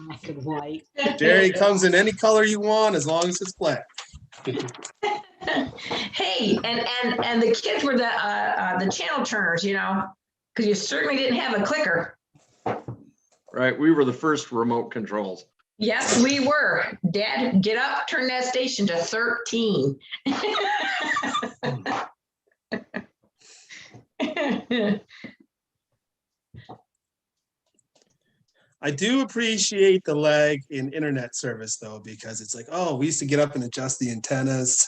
Black and white. Jerry comes in any color you want as long as it's black. Hey, and the kids were the channel turners, you know, because you certainly didn't have a clicker. Right, we were the first remote controls. Yes, we were. Dad, get up, turn that station to 13. I do appreciate the lag in internet service though, because it's like, oh, we used to get up and adjust the antennas.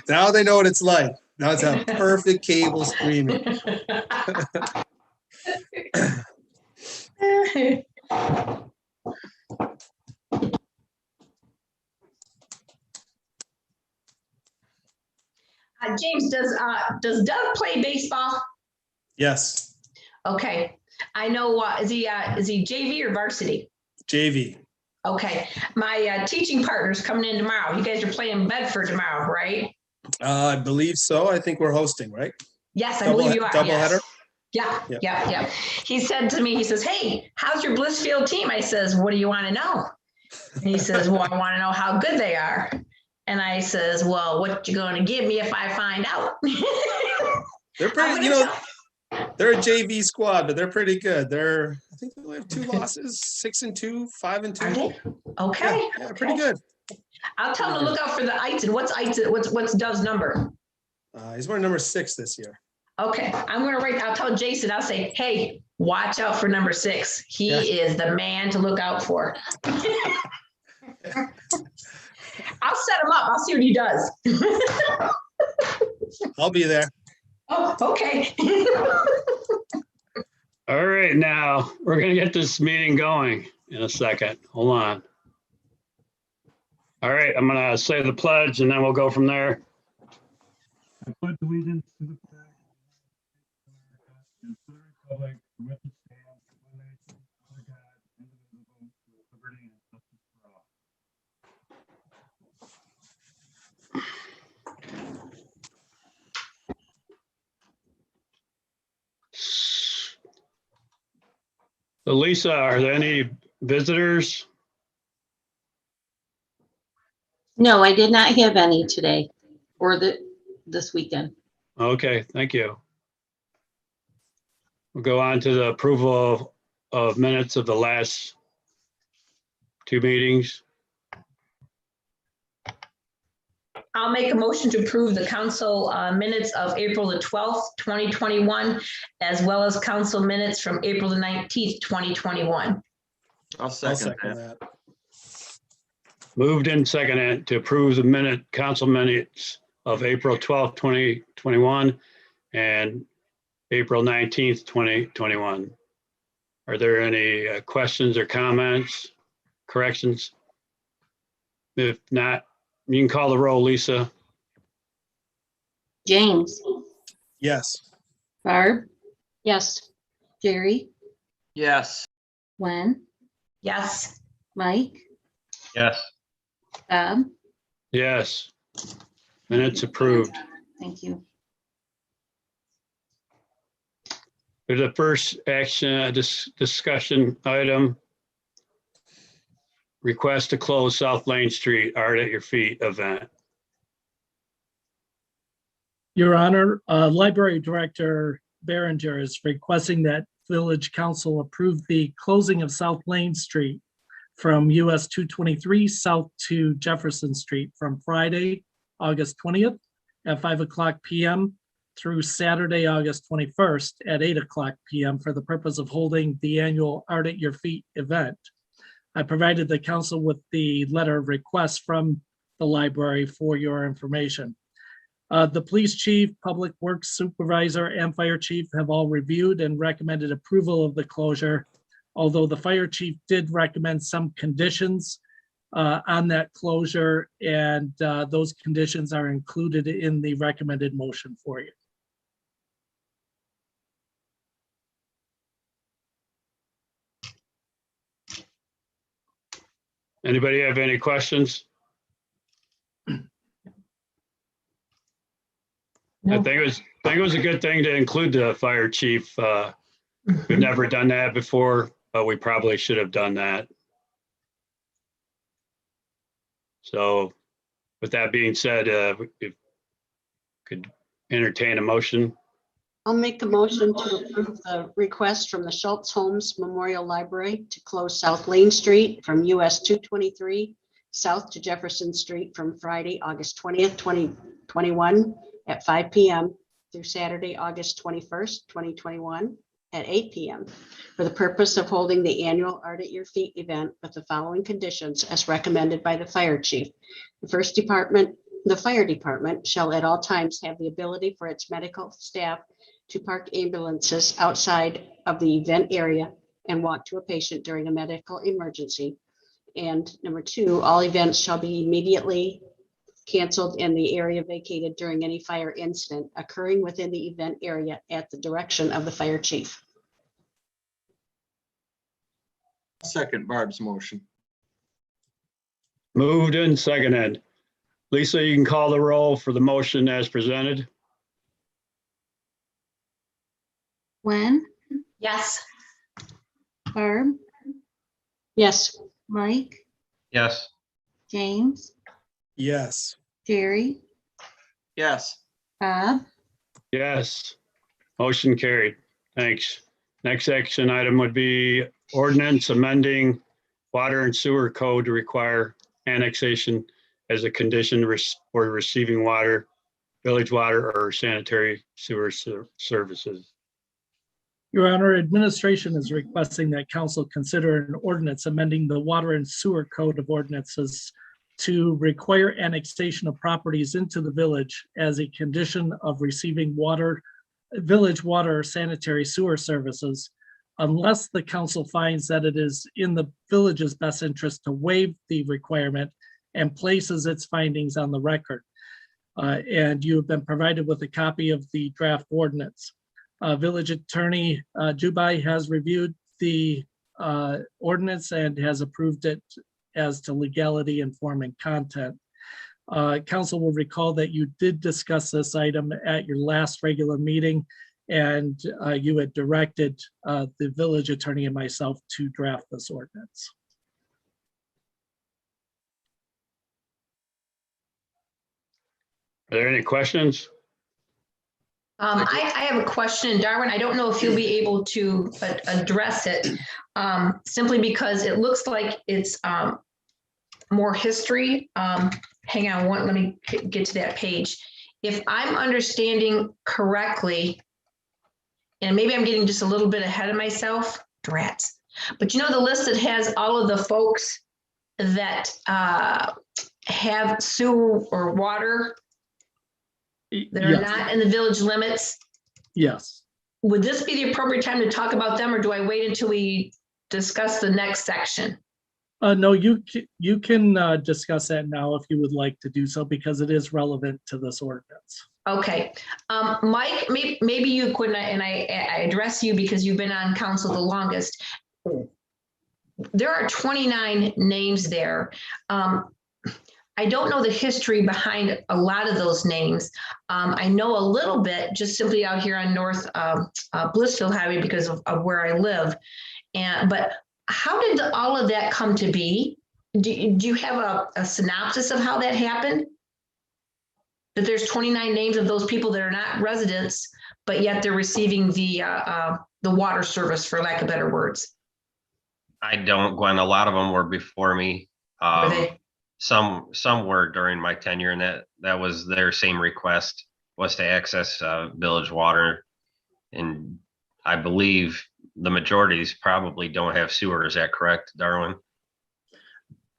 Now they know what it's like. Now it's a perfect cable streaming. James, does Doug play baseball? Yes, Okay, I know. Is he JV or varsity? JV. Okay, my teaching partner's coming in tomorrow. You guys are playing Bedford tomorrow, right? I believe so. I think we're hosting, right? Yes, I believe you are. Double Yes. header? Yeah. He said to me, he says, "Hey, how's your Blissfield team?" I says, "What do you want to know?" And he says, "Well, I want to know how good they are." And I says, "Well, what you going to give me if I find out?" They're pretty, you know, they're a JV squad, but they're pretty good. I think they only have 2 losses, 6-2, 5-2. Are they? Okay. Yeah, pretty good. I'll tell him to look out for the Eitzen. What's Dove's number? He's wearing number 6 this year. Okay, I'll tell Jason, I'll say, hey, watch out for number 6. He is the man to look out for. I'll set him up. I'll see what he does. I'll be there. Oh, okay. All right, now we're going to get this meeting going in a second. Hold on. All right, I'm going to say the pledge and then we'll go from there. I pledge allegiance to the flag and to the republic for which it stands, one nation, under God, indivisible, with liberty and justice for all. So Lisa, are there any visitors? No, I did not have any today or this weekend. Okay, thank you. We'll go on to the approval of minutes of the last 2 meetings. I'll make a motion to approve the council minutes of April the 12th, 2021, as well as council minutes from April the 19th, 2021. I'll second that. Moved and seconded to approve the council minutes of April 12th, 2021 and April 19th, 2021. Are there any questions or comments, corrections? If not, you can call the roll, Lisa. James, Yes. Barb? Yes. Jerry? Yes. Gwen? Yes. Mike? Yes. Bob? Yes. Minutes approved. Thank you. There's a first action discussion item. Request to close South Lane Street Art at Your Feet event. Your Honor, Library Director Behringer is requesting that Village Council approve the closing of South Lane Street from US 223 south to Jefferson Street from Friday, August 20th at 5:00 p.m. through Saturday, August 21st at 8:00 p.m. for the purpose of holding the annual Art at Your Feet event. I provided the council with the letter of request from the library for your information. The police chief, public works supervisor, and fire chief have all reviewed and recommended approval of the closure, although the fire chief did recommend some conditions on that closure, and those conditions are included in the recommended motion for you. Anybody have any questions? No. I think it was a good thing to include the fire chief. We've never done that before, but we probably should have done that. So with that being said, if could entertain a motion. I'll make the motion to approve the request from the Schultz Homes Memorial Library to close South Lane Street from US 223 south to Jefferson Street from Friday, August 20th, 2021 at 5 p.m. through Saturday, August 21st, 2021 at 8 p.m. for the purpose of holding the annual Art at Your Feet event with the following conditions as recommended by the fire chief. The fire department shall at all times have the ability for its medical staff to park ambulances outside of the event area and walk to a patient during a medical emergency. And number two, all events shall be immediately canceled and the area vacated during any fire incident occurring within the event area at the direction of the fire chief. Second Barb's motion. Moved and seconded. Lisa, you can call the roll for the motion as presented. Gwen, Yes. Barb, Yes. Mike, Yes. James, Yes. Jerry, Yes. Bob, Yes. Motion carried. Thanks. Next action item would be ordinance amending water and sewer code to require annexation as a condition for receiving water, village water, or sanitary sewer services. Your Honor, administration is requesting that council consider an ordinance amending the Water and Sewer Code of Ordinances to require annexation of properties into the village as a condition of receiving water, village water or sanitary sewer services, unless the council finds that it is in the village's best interest to waive the requirement and places its findings on the record. And you have been provided with a copy of the draft ordinance. Village Attorney Jubai has reviewed the ordinance and has approved it as to legality and form and content. Council will recall that you did discuss this item at your last regular meeting, and you had directed the village attorney and myself to draft this ordinance. Are there any questions? I have a question, Darwin. I don't know if you'll be able to address it, simply because it looks like it's more history. Hang on, let me get to that page. If I'm understanding correctly, and maybe I'm getting just a little bit ahead of myself, drats. But you know the list that has all of the folks that have sewer or water that are Yes. not in the village limits? Yes. Would this be the appropriate time to talk about them, or do I wait until we discuss the next section? No, you can discuss that now if you would like to do so, because it is relevant to this ordinance. Okay, Mike, maybe you could, and I address you because you've been on council the longest. There are 29 names there. I don't know the history behind a lot of those names. I know a little bit just simply out here on North Blissfield Highway because of where I live. But how did all of that come to be? Do you have a synopsis of how that happened? That there's 29 names of those people that are not residents, but yet they're receiving the water service, for lack of better words. I don't, Gwen. A lot of them were before me. Were they? Some were during my tenure, and that was their same request, was to access village water. And I believe the majorities probably don't have sewer. Is that correct, Darwin?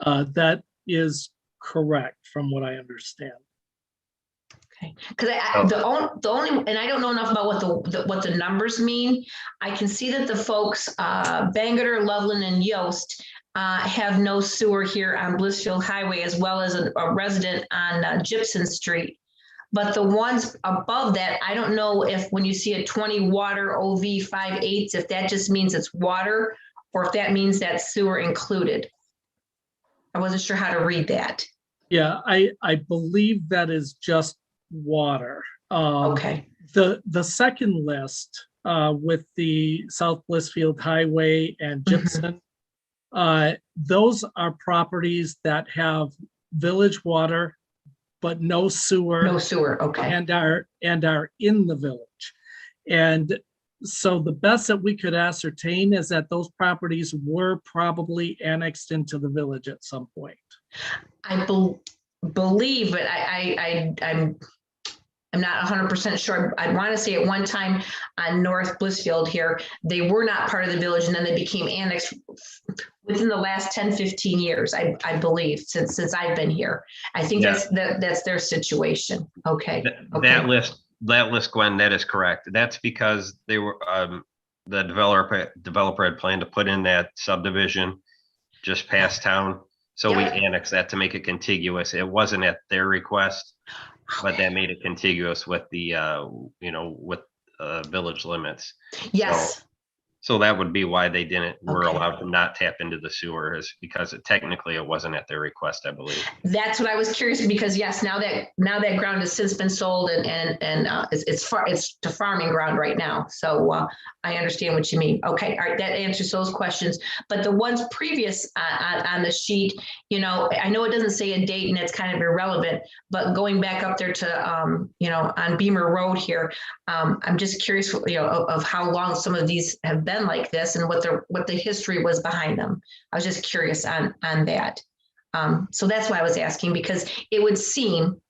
That is correct from what I understand. Okay, because the only, and I don't know enough about what the numbers mean. I can see that the folks, Bangor, Loveland, and Yost have no sewer here on Blissfield Highway, as well as a resident on Gibson Street. But the ones above that, I don't know if when you see a 20 water OV 5/8, if that just means it's water, or if that means that's sewer included. I wasn't sure how to read that. Yeah, I believe that is just water. Okay. The second list with the South Blissfield Highway and Gibson, those are properties that have village water, but no sewer. No sewer, okay. And are in the village. And so the best that we could ascertain is that those properties were probably annexed into the village at some point. I believe, but I'm not 100% sure. I want to say at one time on North Blissfield here, they were not part of the village and then they became annexed within the last 10, 15 years, I believe, since I've been here. I think Yeah. that's their situation. Okay. That list, Gwen, that is correct. That's because they were, the developer had planned to put in that subdivision just past town. So we annexed that to make it contiguous. It wasn't at their request, but that made it contiguous with the, with village limits. Yes. So that would be why they were Okay. allowed to not tap into the sewer, is because technically it wasn't at their request, I believe. That's what I was curious, because yes, now that ground has since been sold and it's to farming ground right now. So I understand what you mean. Okay, all right, that answers those questions. But the ones previous on the sheet, I know it doesn't say a date and it's kind of irrelevant, but going back up there to on Beamer Road here, I'm just curious, of how long some of these have been like this and what the history was behind them. I was just curious on that. So that's why I was asking, because it would seem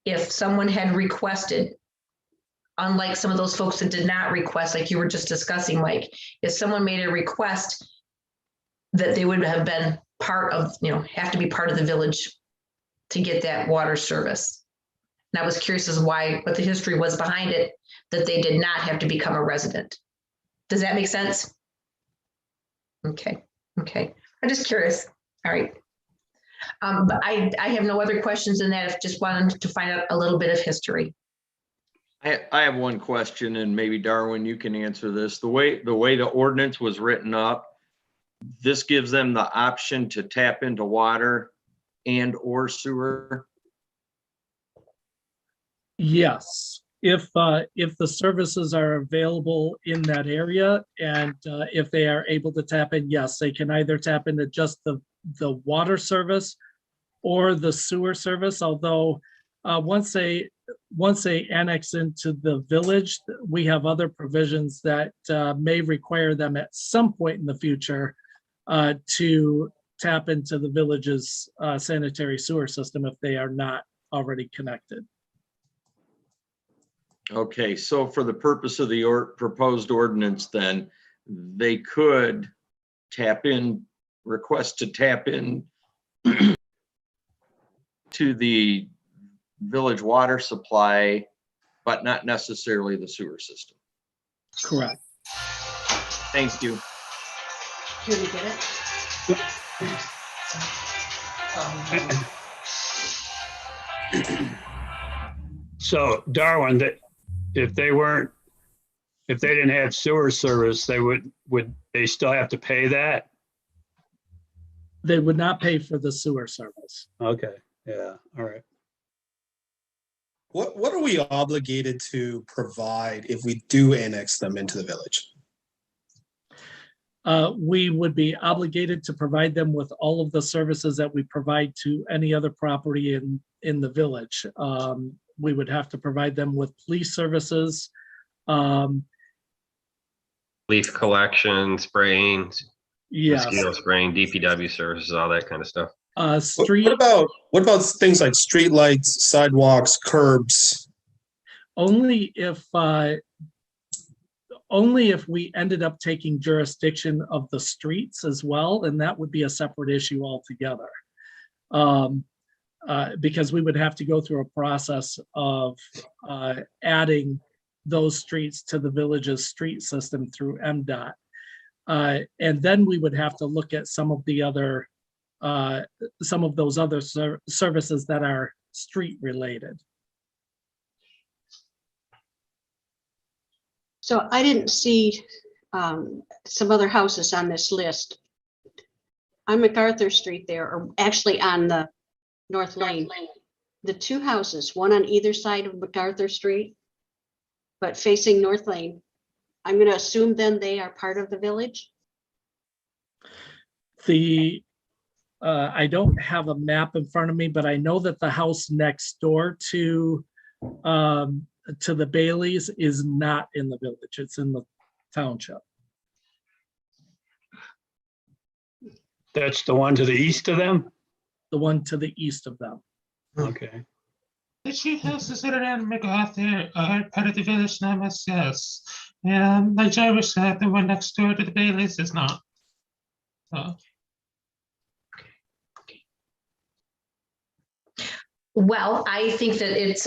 if someone had requested, unlike some of those folks that did not request, like you were just discussing, Mike, if someone made a request, that they would have been part of, have to be part of the village to get that water service. And I was curious as what the history was behind it, that they did not have to become a resident. Does that make sense? Okay. I'm just curious. All right. But I have no other questions than that. If just wanted to find out a little bit of history. I have one question, and maybe Darwin, you can answer this. The way the ordinance was written up, this gives them the option to tap into water and or sewer. Yes, if the services are available in that area and if they are able to tap in, yes, they can either tap into just the water service or the sewer service. Although once they annex into the village, we have other provisions that may require them at some point in the future to tap into the village's sanitary sewer system if they are not already connected. Okay, so for the purpose of the proposed ordinance, then they could request to tap in to the village water supply, but not necessarily the sewer system. Correct. Thank you. Can you get it? So Darwin, if they didn't have sewer service, would they still have to pay that? They would not pay for the sewer service. Okay, yeah, all right. What are we obligated to provide if we do annex them into the village? We would be obligated to provide them with all of the services that we provide to any other property in the village. We would have to provide them with police services. Leaf collection, spraying, Yes. mosquito spraying, DPW services, all that kind of stuff. Street. What about things like streetlights, sidewalks, curbs? Only if we ended up taking jurisdiction of the streets as well, and that would be a separate issue altogether. Because we would have to go through a process of adding those streets to the village's street system through MDOT. And then we would have to look at some of those other services that are street related. So I didn't see some other houses on this list. On MacArthur Street there, or actually on the North Lane, the two houses, one on either side of MacArthur Street, but facing North Lane. I'm going to assume then they are part of the village. I don't have a map in front of me, but I know that the house next door to the Baileys is not in the village. It's in the township. That's the one to the east of them? The one to the east of them. Okay. The chief house is around MacArthur, part of the village now yes. Like Jarvis said, the one next door to the Baileys is not. So. Well, I think that it's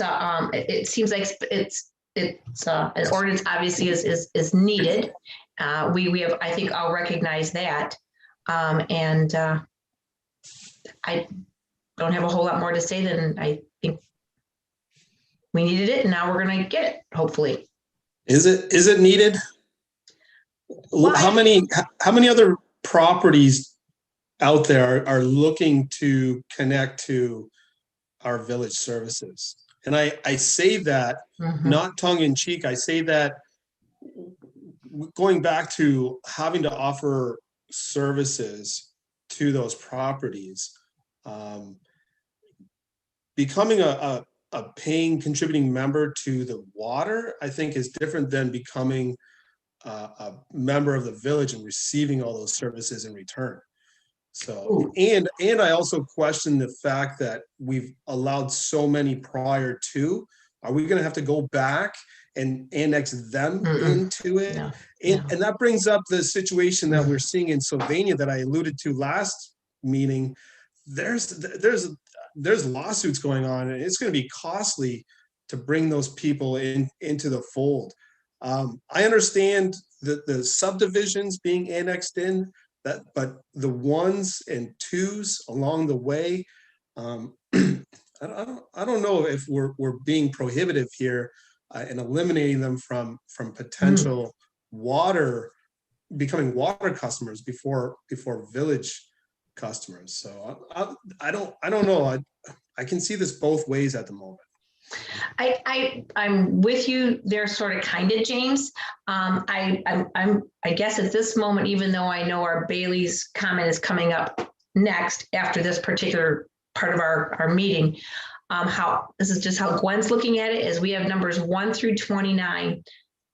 it seems like it's an ordinance obviously is needed. We have, I think I'll recognize that. And I don't have a whole lot more to say than I think we needed it, and now we're gonna get it, hopefully. Is it needed? Well, How many other properties out there are looking to connect to our village services? And I say that not tongue in cheek. I say that going back to having to offer services to those properties, becoming a paying, contributing member to the water, I think is different than becoming a member of the village and receiving all those services in return. So, and I also question the fact that we've allowed so many prior to. Are we going to have to go back and annex them into it? No. And that brings up the situation that we're seeing in Sylvania that I alluded to last meeting. There's lawsuits going on, and it's going to be costly to bring those people into the fold. I understand the subdivisions being annexed in, but the ones and twos along the way, I don't know if we're being prohibitive here and eliminating them from potential water, becoming water customers before village customers. So I don't know. I can see this both ways at the moment. I'm with you there, sort of, kind of, James. I guess at this moment, even though I know our Bailey's comment is coming up next after this particular part of our meeting, how this is just how Gwen's looking at it, is we have numbers 1 through 29.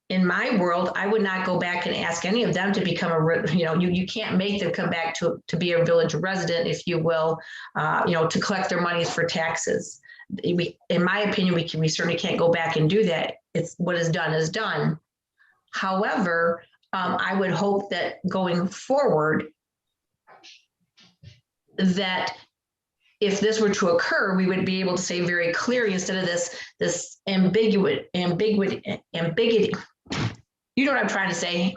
In my world, I would not go back and ask any of them to become you can't make them come back to be a village resident, if you will, to collect their monies for taxes. In my opinion, we certainly can't go back and do that. It's what is done is done. However, I would hope that going forward, that if this were to occur, we would be able to say very clearly, instead of this ambiguity. You know what I'm trying to say?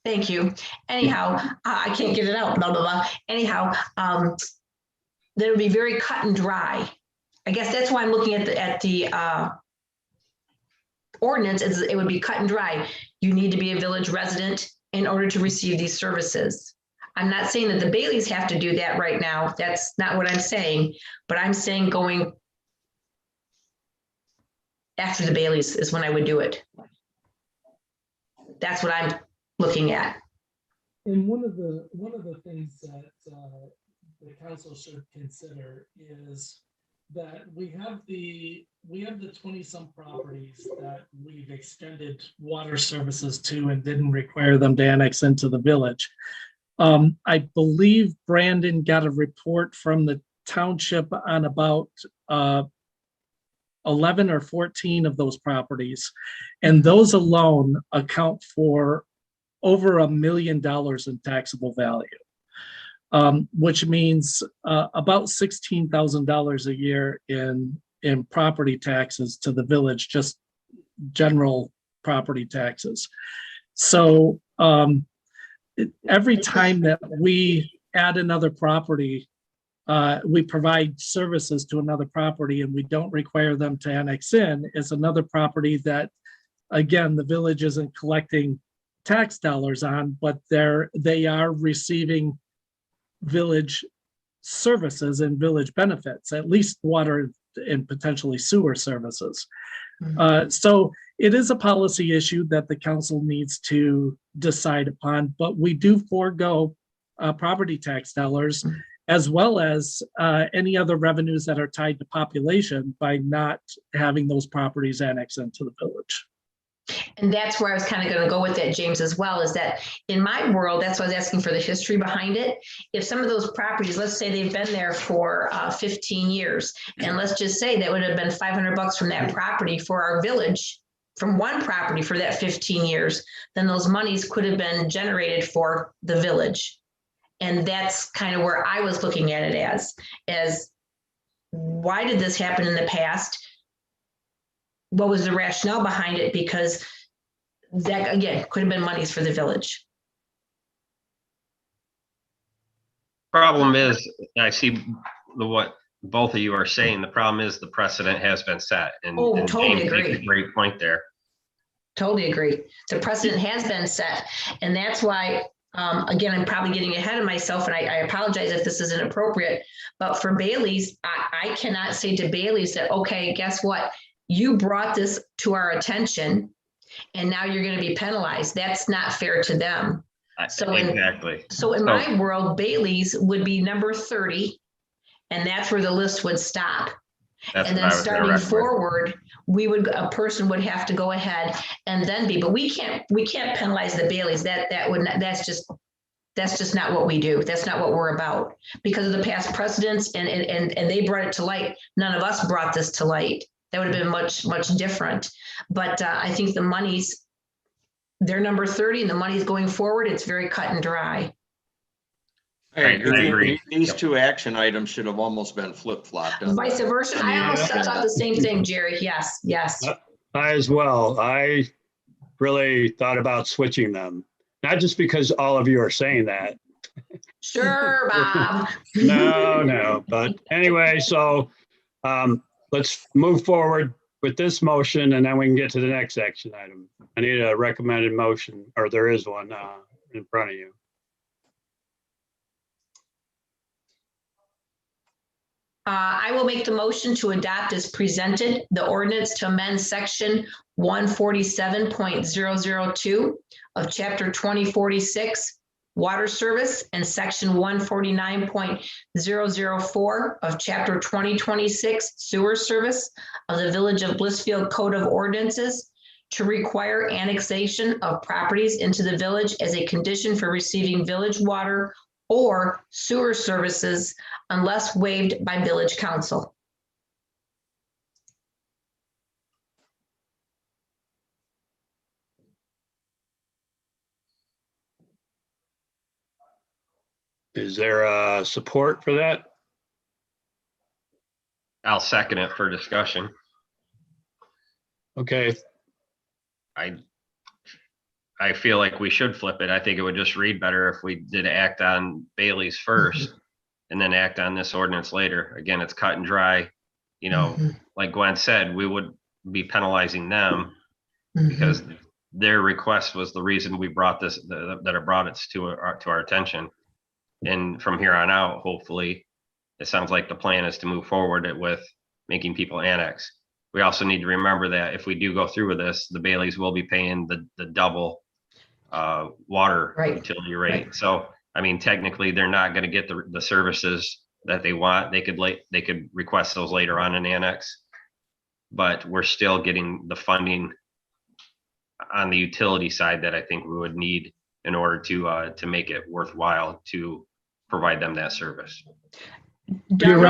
Thank you. Anyhow, I can't get it out. Blah blah blah. Anyhow, that it would be very cut and dry. I guess that's why I'm looking at the ordinance. It would be cut and dry. You need to be a village resident in order to receive these services. I'm not saying that the Baileys have to do that right now. That's not what I'm saying. But I'm saying going after the Baileys is when I would do it. That's what I'm looking at. And one of the things that the council should consider is that we have the 20-some properties that we've extended water services to and didn't require them to annex into the village. I believe Brandon got a report from the township on about 11 or 14 of those properties, and those alone account for over $1 million in taxable value, which means about $16,000 a year in property taxes to the village, just general property taxes. So every time that we add another property, we provide services to another property and we don't require them to annex in, is another property that, again, the village isn't collecting tax dollars on, but they are receiving village services and village benefits, at least water and potentially sewer services. So it is a policy issue that the council needs to decide upon, but we do forego property tax dollars as well as any other revenues that are tied to population by not having those properties annexed into the village. And that's where I was kind of going to go with that, James, as well, is that in my world, that's why I was asking for the history behind it. If some of those properties, let's say they've been there for 15 years, and let's just say that would have been $500 from that property for our village, from one property for that 15 years, then those monies could have been generated for the village. And that's kind of where I was looking at it as why did this happen in the past? What was the rationale behind it? Because that, again, could have been monies for the village. Problem is, I see what both of you are saying. The problem is the precedent has been set. And, Oh, and totally James makes agree. a great point there. Totally agree. The precedent has been set. And that's why, again, I'm probably getting ahead of myself, and I apologize if this isn't appropriate, but for Bailey's, I cannot say to Bailey's that, okay, guess what? You brought this to our attention and now you're going to be penalized. That's not fair to them. So exactly. So in my world, Bailey's would be number 30, and that's where the list would stop. And then starting forward, a person would have to go ahead and then be, but we can't penalize the Baileys. That's just not what we do. That's not what we're about, because of the past precedents, and they brought it to light. None of us brought this to light. That would have been much, much different. But I think the money's, they're number 30, and the money's going forward. It's very cut and dry. I agree. These two action items should have almost been flip-flopped. Vice versa. I almost thought the same thing, Jerry. Yes, yes. I as well. I really thought about switching them, not just because all of you are saying that. Sure, Bob. No. But anyway, so let's move forward with this motion, and then we can get to the next action item. I need a recommended motion, or there is one in front of you. I will make the motion to adopt as presented the ordinance to amend section 147.002 of chapter 2046 water service and section 149.004 of chapter 2026 sewer service of the Village of Blissfield Code of Ordinances to require annexation of properties into the village as a condition for receiving village water or sewer services unless waived by village council. Is there support for that? I'll second it for discussion. Okay. I feel like we should flip it. I think it would just read better if we did act on Bailey's first and then act on this ordinance later. Again, it's cut and dry. You know, like Gwen said, we would be penalizing them because their request was the reason we brought this, that it brought it to our attention. And from here on out, hopefully, it sounds like the plan is to move forward with making people annex. We also need to remember that if we do go through with this, the Baileys will be paying the double water utility rate. Right. So, I mean, technically, they're not going to get the services that they want. They could request those later on in annex, but we're still getting the funding on the utility side that I think we would need in order to make it worthwhile to provide them that service. We could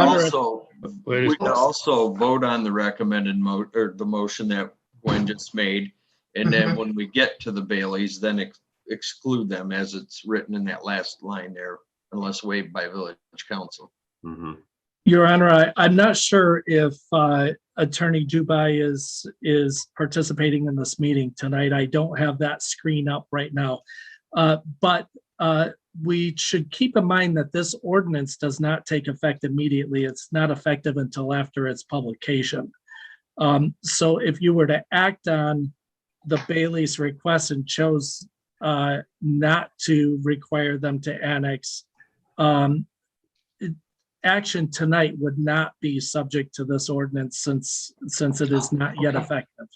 also vote on the recommended or the motion that Gwen just made, and then when we get to the Baileys, then exclude them as it's written in that last line there, unless waived by village council. Your Honor, I'm not sure if Attorney Dubai is participating in this meeting tonight. I don't have that screen up right now, but we should keep in mind that this ordinance does not take effect immediately. It's not effective until after its publication. So if you were to act on the Bailey's request and chose not to require them to annex, action tonight would not be subject to this ordinance since it is not yet effective.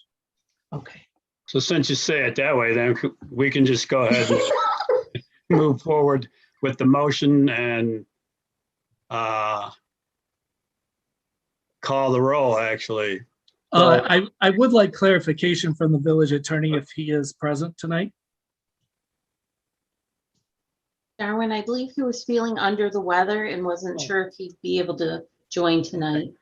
Okay. So since you say it that way, then we can just go ahead and move forward with the motion and call the roll, actually. I would like clarification from the village attorney if he is present tonight. Darwin, I believe he was feeling under the weather and wasn't sure if he'd be able to join tonight.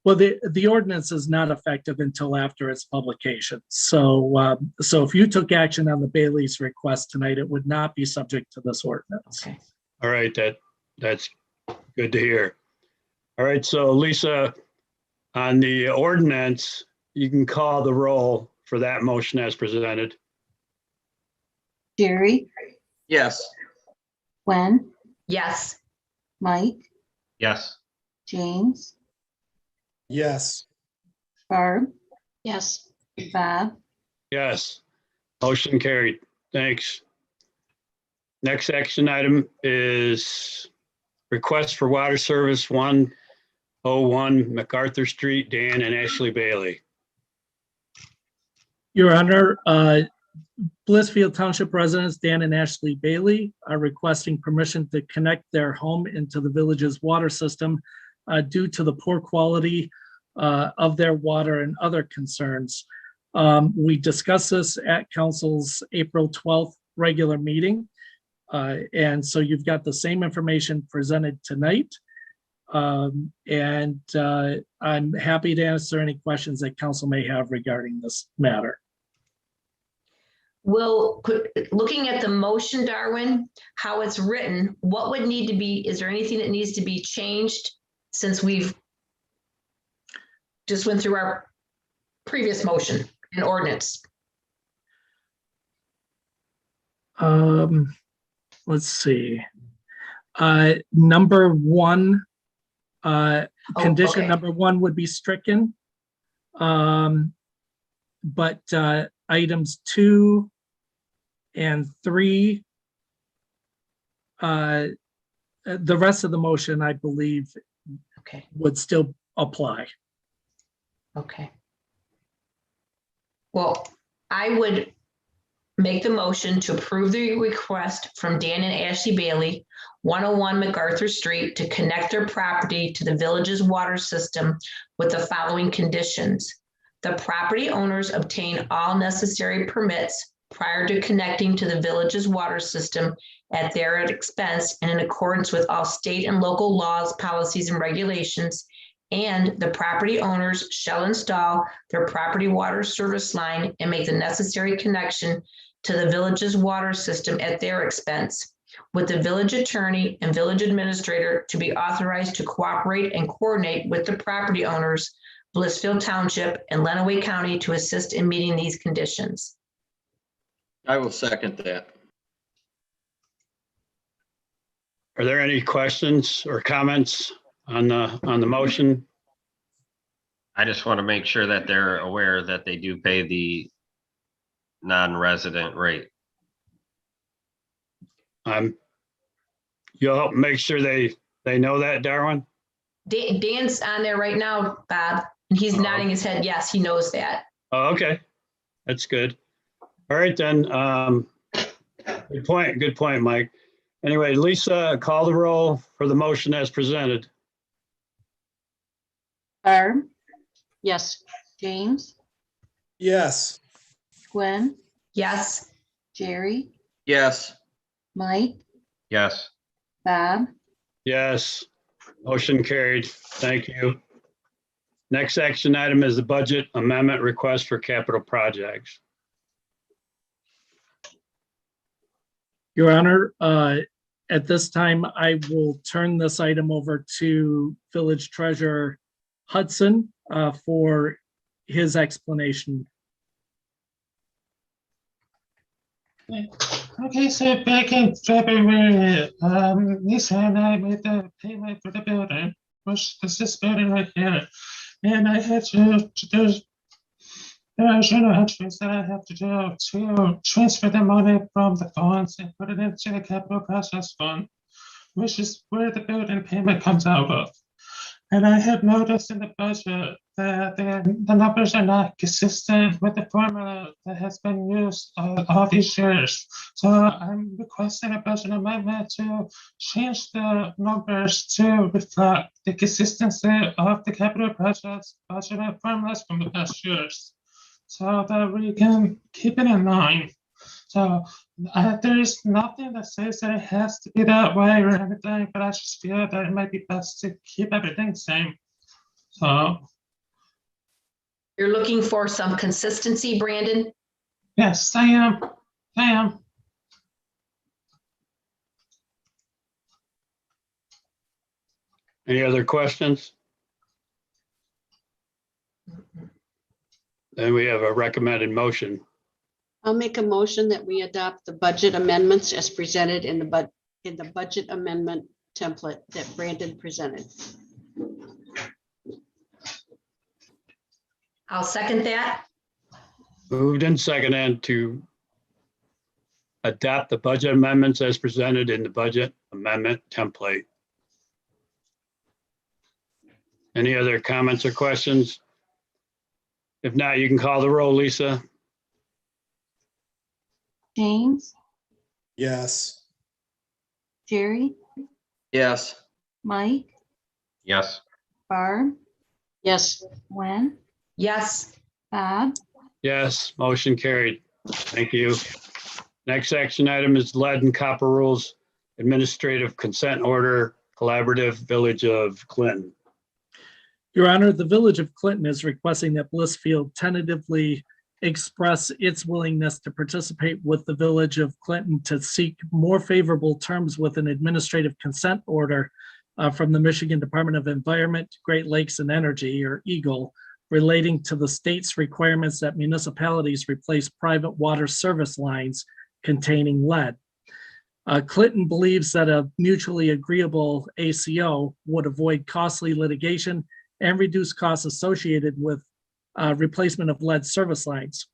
Well, the ordinance is not effective until after its publication. So, so if you took action on the Bailey's request tonight, it would not be subject to this ordinance. Okay. All right, that's good to hear. All right, so Lisa, on the ordinance, you can call the roll for that motion as presented. Jerry, Yes. Gwen, Yes. Mike, Yes. James, Yes. Barb, Yes. Bob, Yes, motion carried. Thanks. Next action item is request for water service 101 MacArthur Street, Dan and Ashley Bailey. Your Honor, Blissfield Township residents Dan and Ashley Bailey are requesting permission to connect their home into the village's water system due to the poor quality of their water and other concerns. We discussed this at council's April 12th regular meeting. And so you've got the same information presented tonight. And I'm happy to answer any questions that council may have regarding this matter. Looking at the motion, Darwin, how it's written, what would need to be, is there anything that needs to be changed since we've just went through our previous motion and ordinance? Let's see. Number one, condition okay. number one would be stricken. But items 2 and 3, the rest of the motion, I believe, Okay. would still apply. Okay. Well, I would make the motion to approve the request from Dan and Ashley Bailey, 101 MacArthur Street, to connect their property to the village's water system with the following conditions. The property owners obtain all necessary permits prior to connecting to the village's water system at their expense and in accordance with all state and local laws, policies, and regulations. And the property owners shall install their property water service line and make the necessary connection to the village's water system at their expense, with the village attorney and village administrator to be authorized to cooperate and coordinate with the property owners, Blissfield Township and Lenawee County, to assist in meeting these conditions. I will second that. Are there any questions or comments on the motion? I just want to make sure that they're aware that they do pay the non-resident rate. You'll help make sure they know that, Darwin? Dan's on there right now, Bob, and he's nodding his head. Yes, he knows that. Oh, okay. That's good. All right, then. Good point. Good point, Mike. Anyway, Lisa, call the roll for the motion as presented. Barb, Yes. James, Yes. Gwen, Yes. Jerry, Yes. Mike, Yes. Bob, Yes. Motion carried. Thank you. Next action item is the budget amendment request for capital projects. Your Honor, at this time, I will turn this item over to Village Treasurer Hudson for his explanation. Okay, so back in February, Lisa and I made the payment for the building, which is this building right here. And I had to, there are journal entries that I have to do to transfer the money from the funds and put it into the capital process fund, which is where the building payment comes out of. And I have noticed in the budget that the numbers are not consistent with the formula that has been used all these years. So I'm requesting a budget amendment to change the numbers to reflect the consistency of the capital projects budget formulas from the past years, so that we can keep it in line. So there's nothing that says that it has to be that way or anything, but I just feel that it might be best to keep everything the same. So, You're looking for some consistency, Brandon? yes, I am. I am. Any other questions? Then we have a recommended motion. I'll make a motion that we adopt the budget amendments as presented in the budget amendment template that Brandon presented. I'll second that. Moved and seconded to adopt the budget amendments as presented in the budget amendment template. Any other comments or questions? If not, you can call the roll, Lisa. James, Yes. Jerry, Yes. Mike, Yes. Barb, Yes, Gwen, Yes. Bob, Yes, motion carried. Thank you. Next action item is lead and copper rules administrative consent order, collaborative Village of Clinton. Your Honor, the Village of Clinton is requesting that Blissfield tentatively express its willingness to participate with the Village of Clinton to seek more favorable terms with an administrative consent order from the Michigan Department of Environment, Great Lakes and Energy, or EGLE, relating to the state's requirements that municipalities replace private water service lines containing lead. Clinton believes that a mutually agreeable ACO would avoid costly litigation and reduce costs associated with replacement of lead service lines.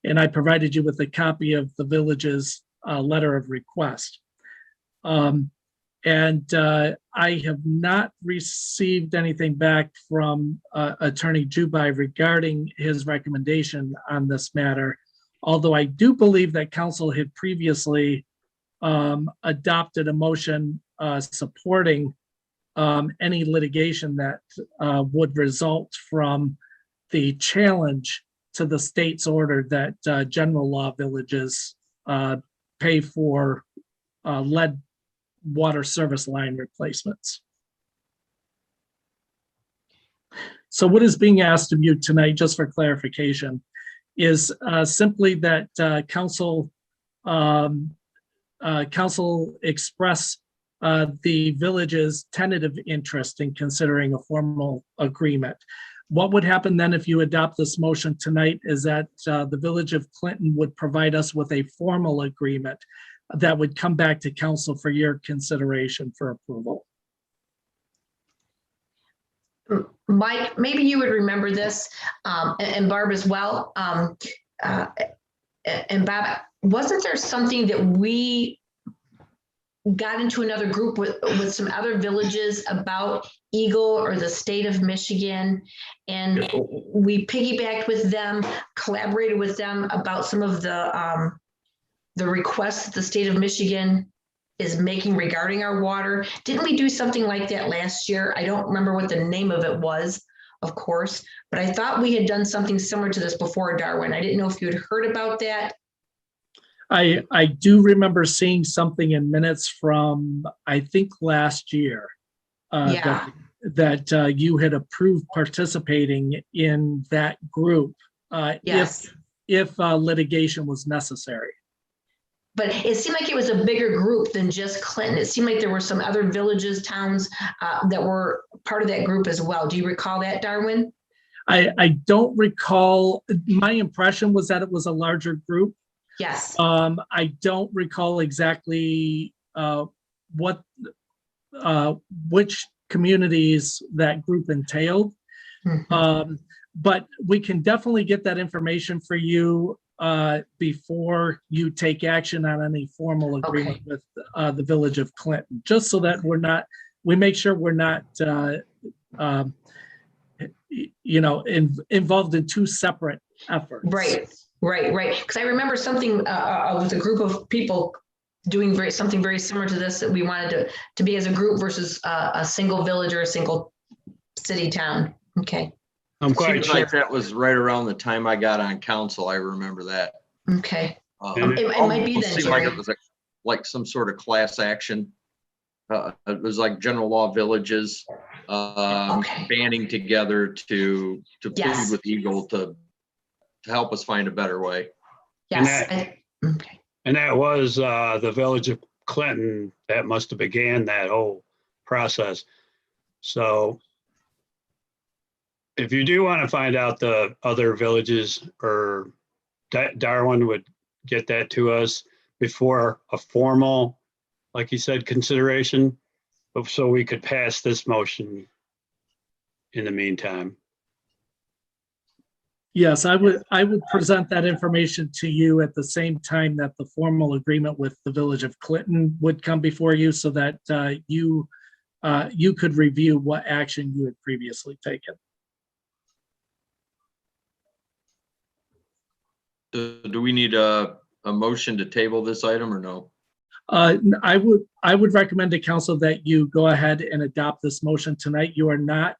And I provided you with a copy of the village's letter of request. I have not received anything back from Attorney Jubai regarding his recommendation on this matter, although I do believe that council had previously adopted a motion supporting any litigation that would result from the challenge to the state's order that general law villages pay for lead water service line replacements. So what is being asked of you tonight, just for clarification, is simply that council express the village's tentative interest in considering a formal agreement. What would happen then if you adopt this motion tonight is that the Village of Clinton would provide us with a formal agreement that would come back to council for your consideration for approval. Mike, maybe you would remember this, and Barb as well. And Bob, wasn't there something that we got into another group with some other villages about Eagle or the state of Michigan, and we piggybacked with them, collaborated with them about some of the requests that the state of Michigan is making regarding our water? Didn't we do something like that last year? I don't remember what the name of it was, of course, but I thought we had done something similar to this before, Darwin. I didn't know if you had heard about that. I do remember seeing something in minutes from, I think, last year. Yeah. That you had approved participating in that group Yes. if litigation was necessary. But it seemed like it was a bigger group than just Clinton. It seemed like there were some other villages, towns that were part of that group as well. Do you recall that, Darwin? I don't recall. My impression was that it was a larger group. Yes. I don't recall exactly which communities that group entailed. Mm-hmm. But we can definitely get that information for you before you take action on any formal agreement with the Village of Clinton, just so that we make sure we're not involved in two separate efforts. Right. Because I remember something with a group of people doing something very similar to this, that we wanted to be as a group versus a single village or a single city town. Okay. I'm quite Seems sure. like that was right around the time I got on council. I remember that. Okay. And It might be Almost then, seemed like Jerry. it was like some sort of class action. It was like general law villages Okay. banding together to plead Yes. with Eagle to help us find a better way. Yes. Okay. And that was the village of Clinton that must have began that whole process. So if you do want to find out the other villages, or Darwin would get that to us before a formal, like he said, consideration, so we could pass this motion in the meantime. Yes, I would present that information to you at the same time that the formal agreement with the Village of Clinton would come before you, so that you could review what action you had previously taken. Do we need a motion to table this item or no? I would recommend to council that you go ahead and adopt this motion tonight. You are not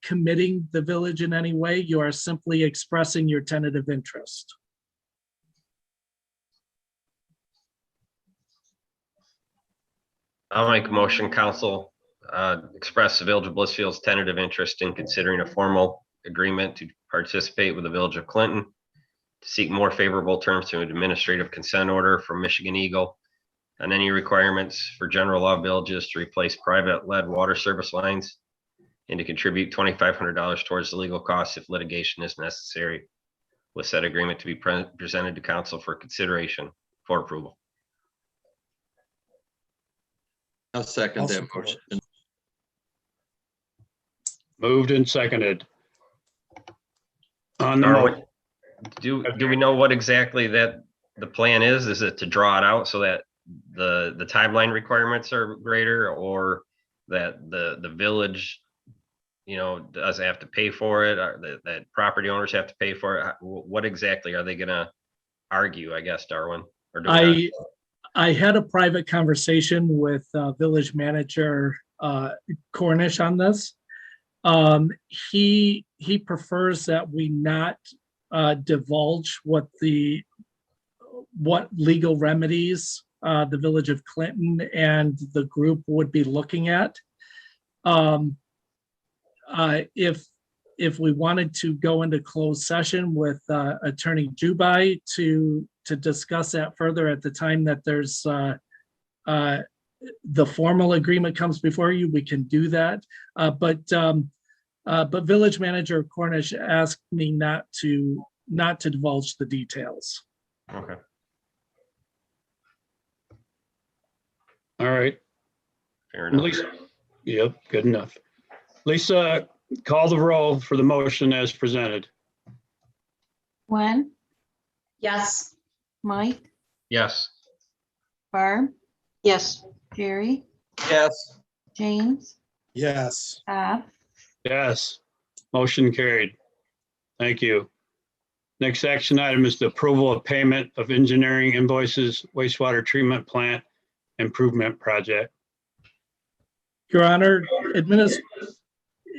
committing the village in any way. You are simply expressing your tentative interest. I'll make a motion, council, express the Village of Blissfield's tentative interest in considering a formal agreement to participate with the Village of Clinton to seek more favorable terms to an administrative consent order from Michigan Eagle on any requirements for general law villages to replace private lead water service lines and to contribute $2,500 towards the legal costs if litigation is necessary, with said agreement to be presented to council for consideration for approval. I'll second I'll that support. motion. Moved and seconded. On the Darwin, do we know what exactly that the plan is? Is it to draw it out so that the timeline requirements are greater, or that the village, does have to pay for it, or that property owners have to pay for it? What exactly are they gonna argue, I guess, Darwin? Or do we not? I had a private conversation with village manager Cornish on this. He prefers that we not divulge what legal remedies the Village of Clinton and the group would be looking at. If we wanted to go into closed session with Attorney Jubai to discuss that further at the time that there's the formal agreement comes before you, we can do that. But Village Manager Cornish asked me not to divulge the details. Okay. All right. Fair enough. Lisa, yep, good enough. Lisa, call the roll for the motion as presented. Gwen, Yes. Mike, Yes. Barb, Yes. Jerry, Yes. James, Yes. Bob. Yes, motion carried. Thank you. Next action item is the approval of payment of engineering invoices, wastewater treatment plant improvement project. Your Honor,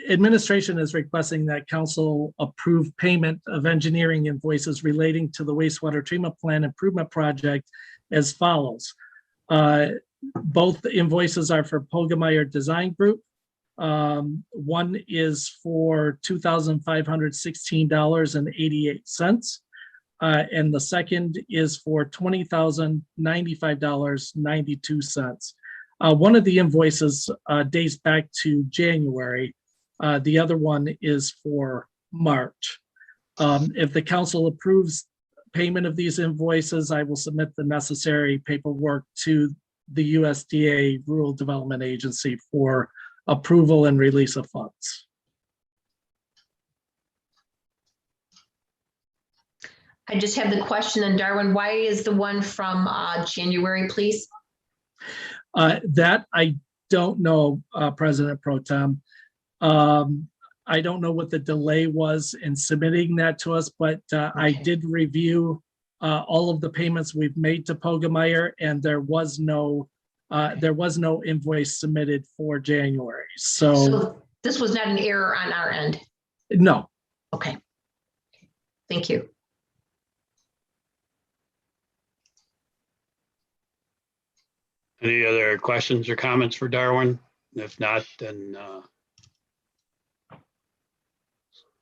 administration is requesting that council approve payment of engineering invoices relating to the wastewater treatment plant improvement project as follows. Both invoices are for Pogemeyer Design Group. One is for $2,516.88. And the second is for $20,095.92. One of the invoices dates back to January. The other one is for March. If the council approves payment of these invoices, I will submit the necessary paperwork to the USDA Rural Development Agency for approval and release of funds. I just have the question, and Darwin, why is the one from January, please? That I don't know, President Pro Tem. I don't know what the delay was in submitting that to us, but I did review all of the payments we've made to Pogemeyer, and there was no invoice submitted for January. So this was not an error on our end. No. Okay. Thank you. Any other questions or comments for Darwin? If not, then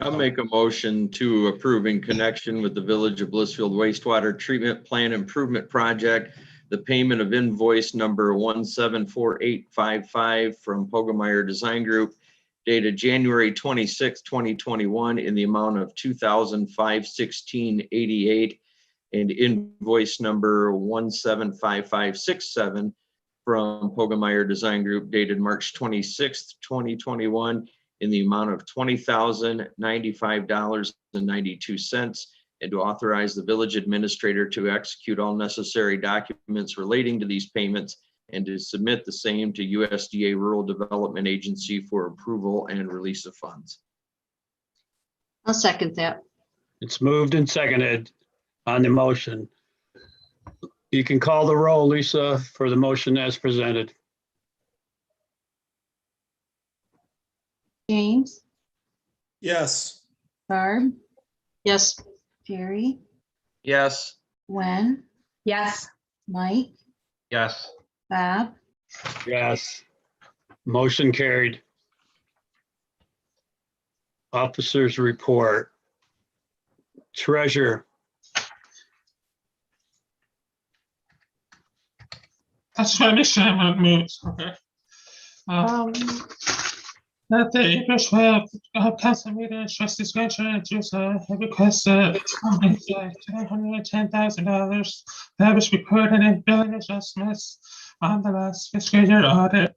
I'll make a motion to approve in connection with the Village of Blissfield wastewater treatment plant improvement project, the payment of invoice number 174855 from Pogemeyer Design Group dated January 26, 2021 in the amount of $2,516.88, and invoice number 175567 from Pogemeyer Design Group dated March 26, 2021 in the amount of $20,095.92, and to authorize the village administrator to execute all necessary documents relating to these payments and to submit the same to USDA Rural Development Agency for approval and release of funds. I'll second that. it's moved and seconded on the motion. You can call the roll, Lisa, for the motion as presented. James, Yes. Barb, Yes. Jerry, Yes. Gwen, Yes. Mike, Yes. Bob, Yes. Motion carried. Officers report. Treasurer, That's my mission. I'm gonna move. Okay. At the April 12th council meeting, trustees Grancher and Jusa have requested $710,000 that was recorded in billing adjustments on the last fiscal year audit.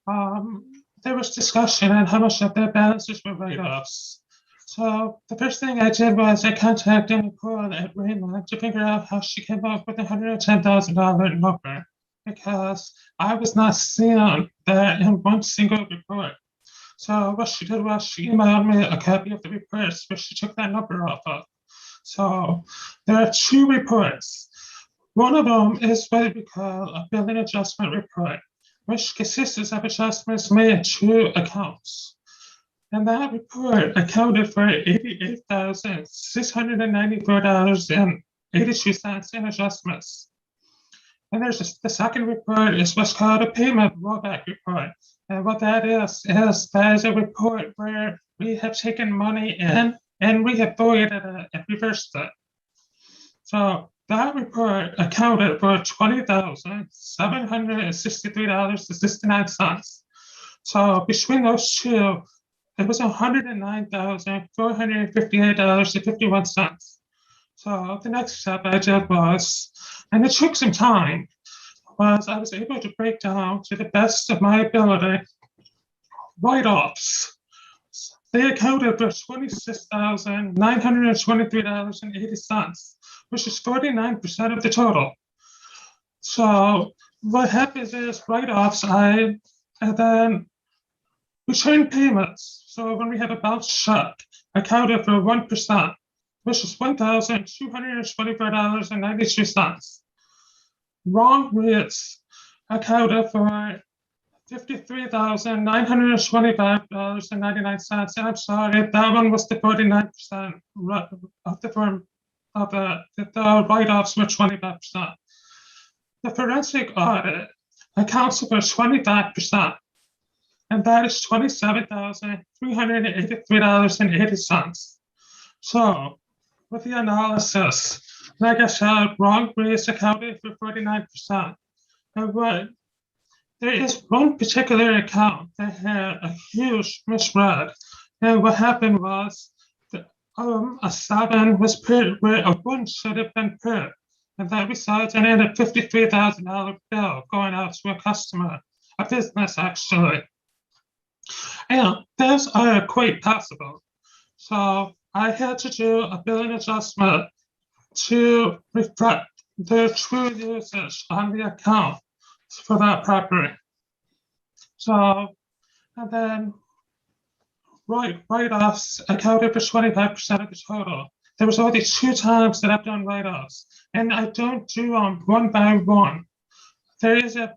There was discussion on how much of their balances were write-offs. So the first thing I did was I contacted Nicole at Raymond to figure out how she came up with a $110,000 number, because I was not seeing that in one single report. So what she did was she emailed me a copy of the reports where she took that number off of. So there are two reports. One of them is what we call a billing adjustment report, which consists of adjustments made to accounts. And that report accounted for $88,694.82 in adjustments. And there's the second report is what's called a payment rollback report. And what that is that is a report where we have taken money in and we have voided it and reversed it. So that report accounted for $20,763.69. So between those two, it was $109,458.51. So the next step I did was, and it took some time, was I was able to break down to the best of my ability write-offs. They accounted for $26,923.80, which is 49% of the total. So what happens is write-offs, and then return payments. So when we have a bounce check, accounted for 1%, which is $1,224.92. Wrong rates accounted for $53,925.99. And I'm sorry, that one was the 49% of the firm of the write-offs were 25%. The forensic audit accounts for 25%, and that is $27,383.80. So with the analysis, like I said, wrong rates accounted for 49%. And what there is one particular account that had a huge misread. And what happened was that, a 7 was put where a 1 should have been put. And that resulted in a $53,000 bill going out to a customer, a business actually. And those are quite possible. So I had to do a billing adjustment to reflect the true usage on the account for that property. So, and then write-offs accounted for 25% of the total. There was only 2 times that I've done write-offs, and I don't do them one by one. There is a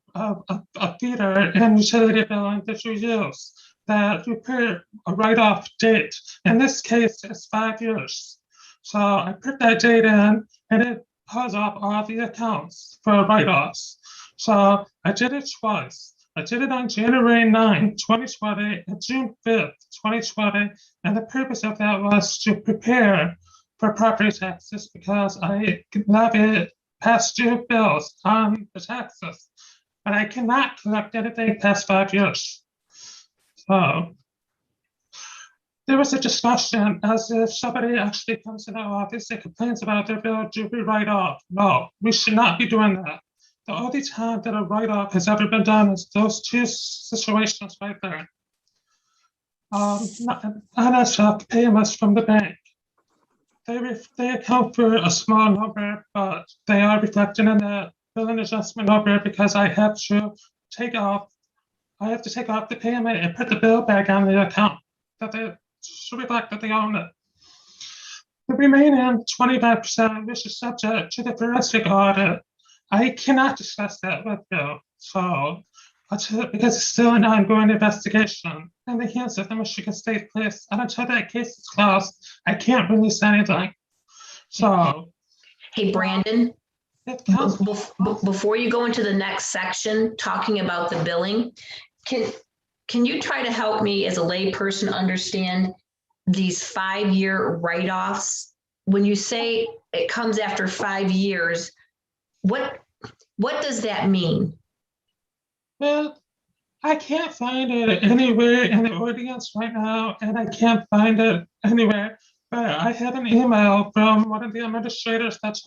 feeder in utility billing that you use that you put a write-off date. In this case, it's 5 years. So I put that date in, and it pulls off all the accounts for write-offs. So I did it twice. I did it on January 9, 2020, and June 5th, 2020, and the purpose of that was to prepare for property taxes because I levied past due bills on the taxes, but I cannot collect anything past 5 years. So there was a discussion as if somebody actually comes in our office and complains about their bill, do we write off? No, we should not be doing that. The only time that a write-off has ever been done is those 2 situations right there. NSF payments from the bank. They account for a small number, but they are reflected in the billing adjustment number because I have to take off the payment and put the bill back on the account that they should reflect that they own it. The remaining 25%, which is subject to the forensic audit, I cannot discuss that with you. So, because it's still an ongoing investigation in the hands of the Michigan State Police, and until that case is closed, I can't release anything. So, Hey, Brandon, it before you go into the next section, talking about the billing, can you try to help me as a lay person understand these 5-year write-offs? When you say it comes after 5 years, what does that mean? Well, I can't find it anywhere in the ordinance right now, and I can't find it anywhere. But I have an email from one of the administrators that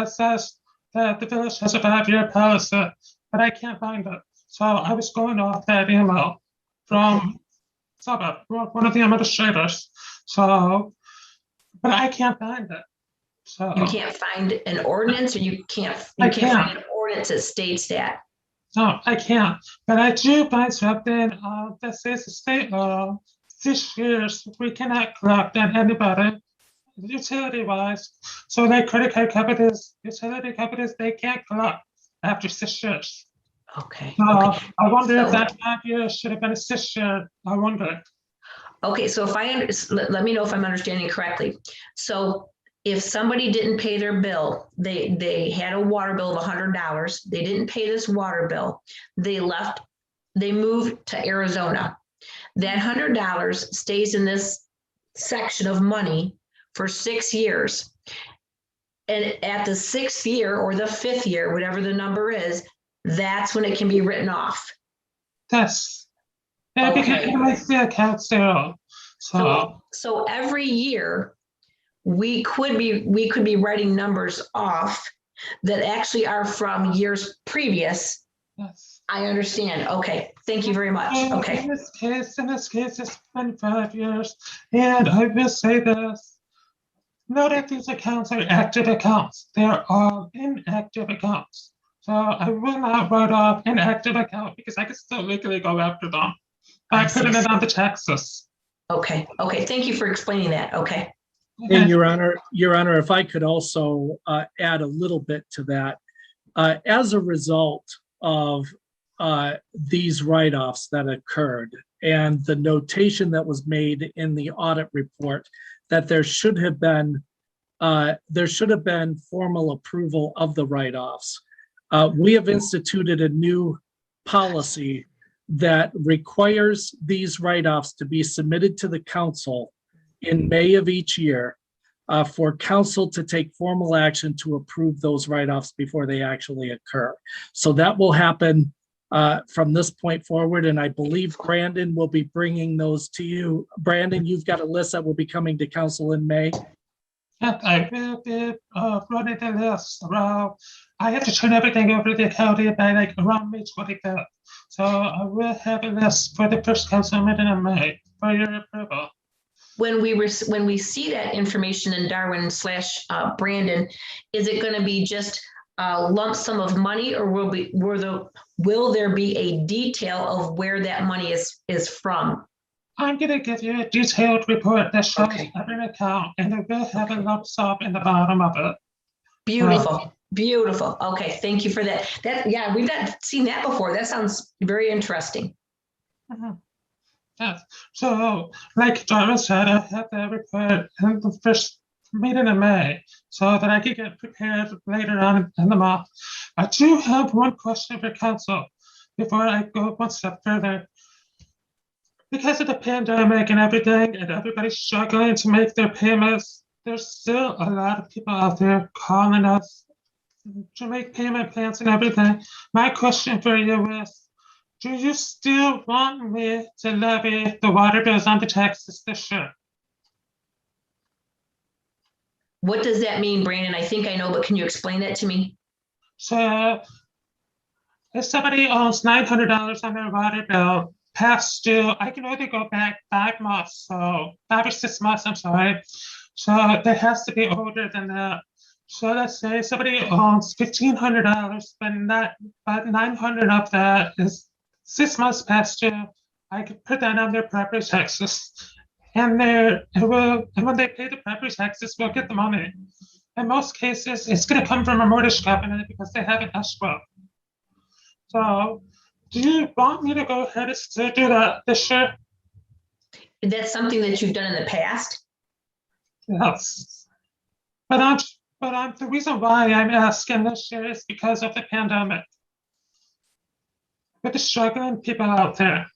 says that the village has a 5-year policy, but I can't find it. So I was going off that email from one of the administrators. So, but I can't find it. So You can't find an ordinance, or you can't find an ordinance that states that? No, I can't. But I do find something that says the state law 6 years we cannot collect on anybody utility-wise. So like credit card companies, utility companies, they can't collect after 6 years. Okay. I wonder if that 5 years should have been a 6 year. I wonder. Okay, so let me know if I'm understanding correctly. So if somebody didn't pay their bill, they had a water bill of $100, they didn't pay this water bill, they moved to Arizona. That $100 stays in this section of money for 6 years. And at the 6th year or the 5th year, whatever the number is, that's when it can be written off. Yes. Yeah, because it makes the account zero. So every year, we could be writing numbers off that actually are from years previous. Yes. I understand. Okay. Thank you very much. Okay. In this case, it's been 5 years. And I will say this. Not that these accounts are active accounts. They're all inactive accounts. So I will not write off an active account because I can still legally go after them by putting it on the taxes. Okay. Okay. Thank you for explaining that. Okay. And Your Honor, if I could also add a little bit to that. As a result of these write-offs that occurred and the notation that was made in the audit report that there should have been formal approval of the write-offs. We have instituted a new policy that requires these write-offs to be submitted to the council in May of each year for council to take formal action to approve those write-offs before they actually occur. So that will happen from this point forward, and I believe Brandon will be bringing those to you. Brandon, you've got a list that will be coming to council in May. Yeah, I will be running the list around. I have to turn everything over to the county by like around May 25th. So I will have a list for the first council meeting in May for your approval. When we see that information in Darwin / Brandon, is it going to be just a lump sum of money, or will there be a detail of where that money is from? I'm gonna give you a detailed report that shows Okay. every account, and it will have a lump sum in the bottom of it. Beautiful, beautiful. Okay, thank you for that. Yeah, we've not seen that before. That sounds very interesting. Mhm. Yes. So, like Donna said, I had that report in the first meeting in May so that I could get prepared later on in the month. I do have one question for council before I go one step further. Because of the pandemic and everything, and everybody's struggling to make their payments, there's still a lot of people out there calling us to make payment plans and everything. My question for you is, do you still want me to levy the water bills on the taxes this year? What does that mean, Brandon? I think I know, but can you explain that to me? So if somebody owes $900 on their water bill past due, I can only go back 5 months, so 5 or 6 months, I'm sorry. So it has to be older than that. So let's say somebody owns $1,500, but 900 of that is 6 months past due. I could put that on their property taxes. And when they pay the property taxes, we'll get the money. In most cases, it's going to come from a mortgage company because they have an escrow. So, do you want me to go ahead and still do that this year? That's something that you've done in the past? Yes. But the reason why I'm asking this year is because of the pandemic. With the struggling people out there.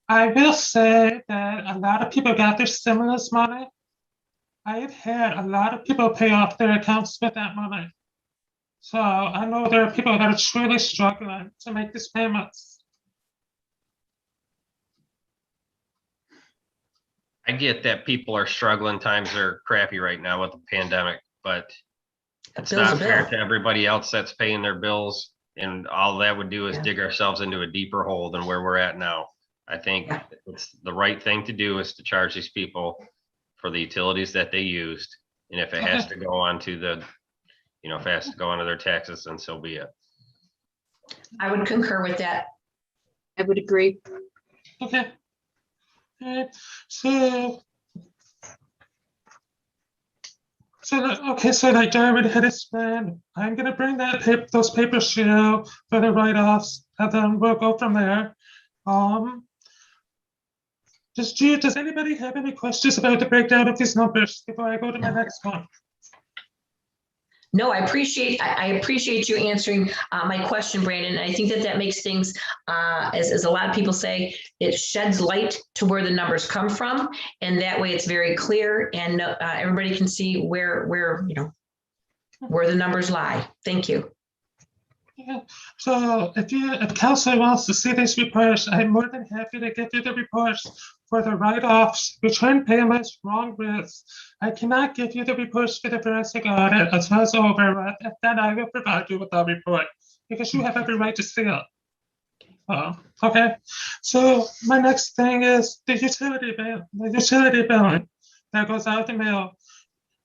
I will say that a lot of people got their stimulus money. I have had a lot of people pay off their accounts with that money. So I know there are people that are truly struggling to make these payments. I get that people are struggling, times are crappy right now with the pandemic, but it's bill's not a fair bill. to everybody else that's paying their bills. And all that would do is Yeah. dig ourselves into a deeper hole than where we're at now. I think Yeah. it's the right thing to do is to charge these people for the utilities that they used. And if it has to go on to the, if it has to go onto their taxes, then so be it. I would concur with that. I would agree. Okay. So like Darwin had explained, I'm gonna bring those papers to you for the write-offs, and then we'll go from there. Does anybody have any questions about the breakdown of these numbers before I go to my next one? No, I appreciate you answering my question, Brandon. I think that makes things, as a lot of people say, it sheds light to where the numbers come from, and that way it's very clear, and everybody can see where the numbers lie. Thank you. Yeah. So if council wants to see these reports, I'm more than happy to give you the reports for the write-offs, return payments, wrong rates. I cannot give you the reports for the forensic audit until it's over with, and then I will provide you with that report because you have every right to see it. Okay. So my next thing is the utility billing that goes out the mail.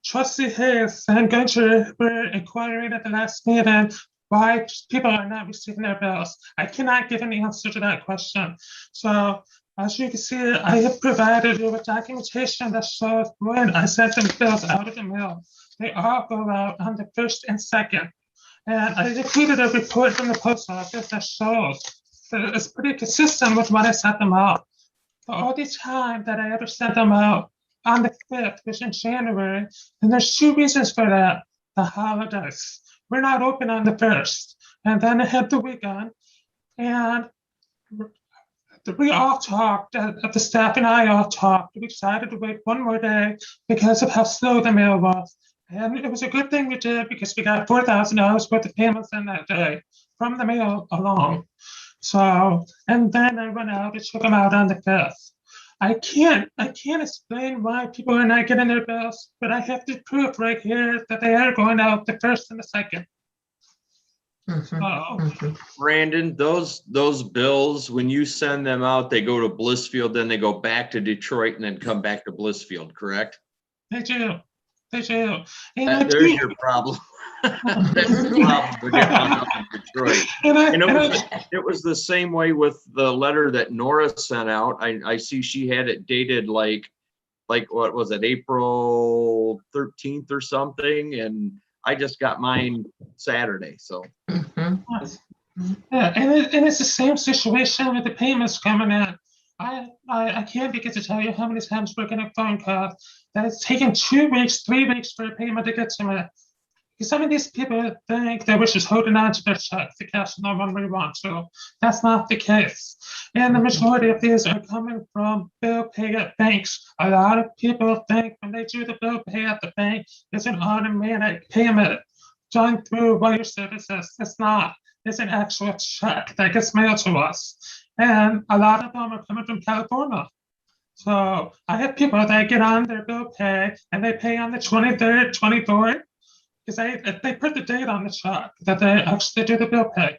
Trustee Hayes and Gunter were inquiring at the last meeting why people are not receiving their bills. I cannot give an answer to that question. So as you can see, I have provided you with documentation that shows when I sent them bills out of the mail. They all go out on the 1st and 2nd. And I included a report from the post office that shows that it's pretty consistent with when I sent them out. The only time that I ever sent them out on the 5th was in January, and there's 2 reasons for that. The holidays. We're not open on the 1st, and then I had the weekend, and we all talked, the staff and I all talked. We decided to wait one more day because of how slow the mail was. And it was a good thing we did because we got $4,000 worth of payments in that day from the mail alone. So, and then I went out and took them out on the 5th. I can't explain why people are not getting their bills, but I have the proof right here that they are going out the 1st and the 2nd. Brandon, those bills, when you send them out, they go to Blissfield, then they go back to Detroit and then come back to Blissfield, correct? They do. And There's your problem. That's the problem with getting one up in Detroit. And it was the same way with the letter that Nora sent out. I see she had it dated like what was it, April 13th or something, and I just got mine Saturday. So Mhm. Yeah, and it's the same situation with the payments coming in. I can't begin to tell you how many times we're getting phone calls that it's taken 2 weeks, 3 weeks for a payment to get to me. Because some of these people think that we're just holding on to their checks to cash them when we want to. That's not the case. And the majority of these are coming from bill pay at banks. A lot of people think when they do the bill pay at the bank, it's an automatic payment done through wire services. It's not. It's an actual check that gets mailed to us. And a lot of them are coming from California. So I have people that get on their bill pay and they pay on the 23rd, 24th, because they put the date on the check that they actually do the bill pay.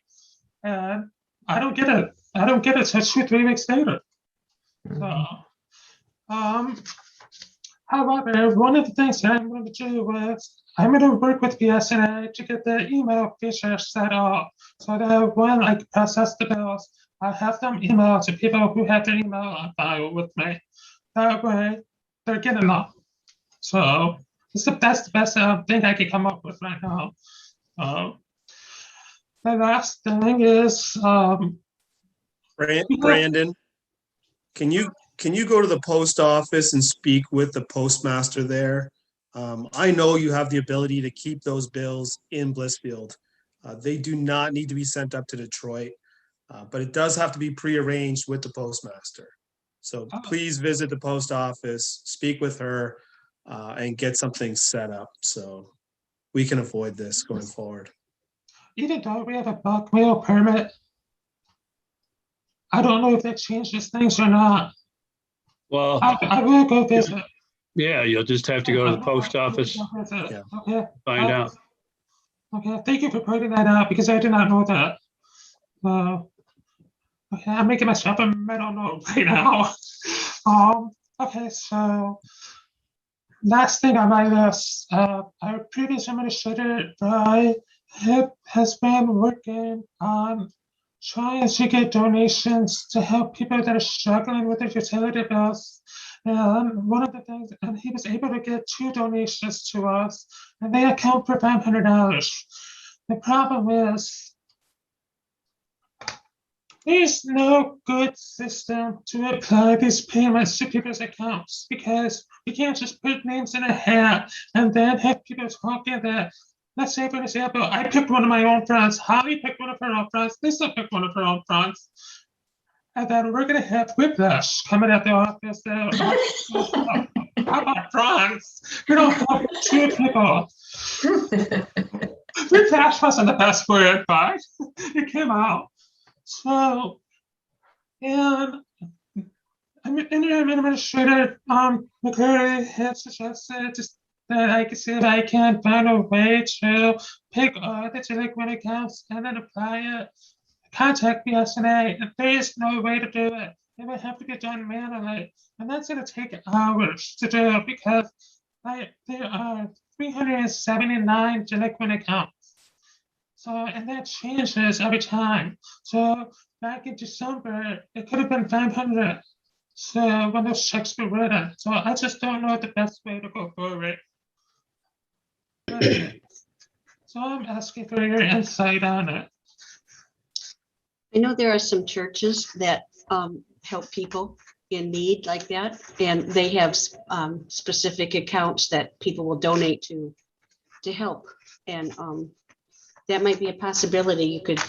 And I don't get it. I don't get it till 2-3 weeks later. So, however, one of the things that I'm going to do is I'm going to work with BSNA to get the email feature set up so that when I process the bills, I have them emailed to people who have their email on file with me. That way, they're getting them. So that's the best thing I can come up with right now. The last thing is Brandon, can you go to the post office and speak with the postmaster there? I know you have the ability to keep those bills in Blissfield. They do not need to be sent up to Detroit, but it does have to be prearranged with the postmaster. So please visit the post office, speak with her, and get something set up so we can avoid this going forward. Even though we have a bulk mail permit, I don't know if that changes things or not. Well, I will go visit. yeah, you'll just have to go to the post office, Yeah. Okay. find out. Okay, thank you for pointing that out because I did not know that. Okay, I'm making myself a mental note right now. Okay, so last thing on my list, our previous administrator, Bri, has been working on trying to get donations to help people that are struggling with their utility bills. And one of the things, and he was able to get 2 donations to us, and they account for $500. The problem is there's no good system to apply these payments to people's accounts because you can't just put names in a hat and then have people talk in that. Let's say, for example, I picked one of my own friends, Holly picked one of her own friends, Lisa picked one of her own friends. And then we're going to have whiplash coming at the office. How about friends? We don't have 2 people. Whiplash wasn't the best word, but it came out. So, and interim administrator McCurry had suggested just that I could see if I can find a way to pick the delinquent accounts and then apply it. Contact BSNA. If there is no way to do it, it would have to be done manually, and that's going to take hours to do because there are 379 delinquent accounts. So, and that changes every time. So back in December, it could have been 500. So when those checks were written. So I just don't know the best way to go forward. So I'm asking for your insight on it. I know there are some churches that help people in need like that, and they have specific accounts that people will donate to help. And that might be a possibility. You could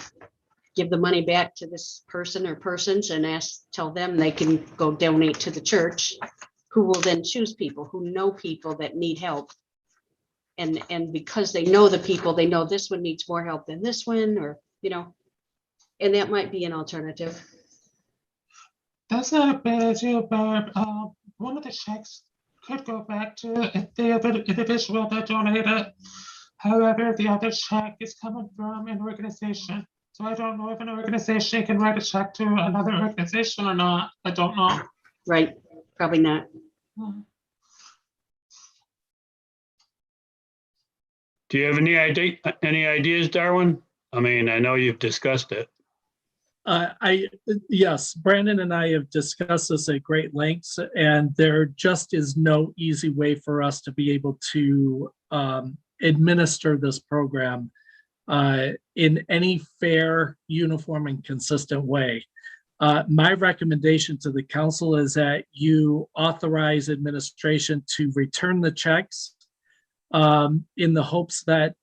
give the money back to this person or persons and tell them they can go donate to the church, who will then choose people who know people that need help. And because they know the people, they know this one needs more help than this one, or, and that might be an alternative. That's not a bad idea, Barb. One of the checks could go back to the individual that donated. However, the other check is coming from an organization. So I don't know if an organization can write a check to another organization or not. I don't know. Right, probably not. Do you have any ideas, Darwin? I mean, I know you've discussed it. Yes, Brandon and I have discussed this at great lengths, and there just is no easy way for us to be able to administer this program in any fair, uniform, and consistent way. My recommendation to the council is that you authorize administration to return the checks in the hopes that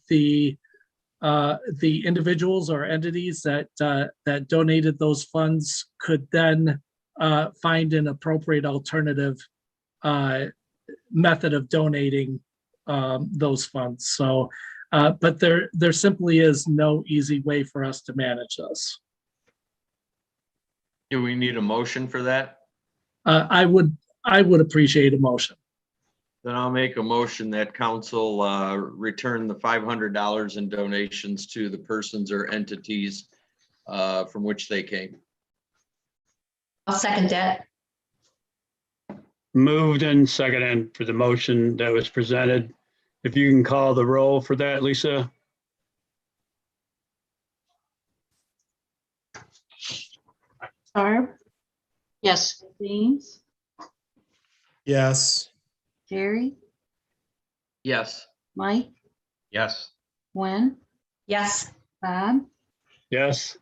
the individuals or entities that donated those funds could then find an appropriate alternative method of donating those funds. So, but there simply is no easy way for us to manage this. Do we need a motion for that? I would appreciate a motion. Then I'll make a motion that council return the $500 in donations to the persons or entities from which they came. I'll second that. Moved and seconded for the motion that was presented. If you can call the roll for that, Lisa. Barb, Yes. James, Yes. Jerry, Yes. Mike, Yes. Gwen, Yes. Bob, Yes.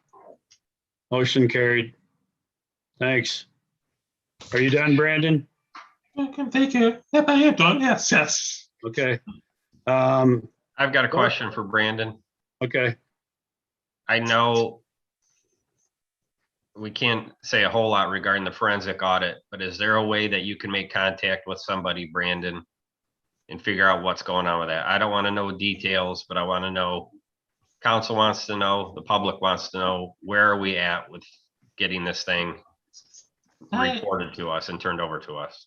Motion carried. Thanks. Are you done, Brandon? Okay, thank you. Yep, I am done. Yes, yes. Okay. I've got a question for Brandon. Okay. I know we can't say a whole lot regarding the forensic audit, but is there a way that you can make contact with somebody, Brandon, and figure out what's going on with that? I don't want to know details, but I want to know, council wants to know, the public wants to know, where are we at with getting this thing reported to us and turned over to us?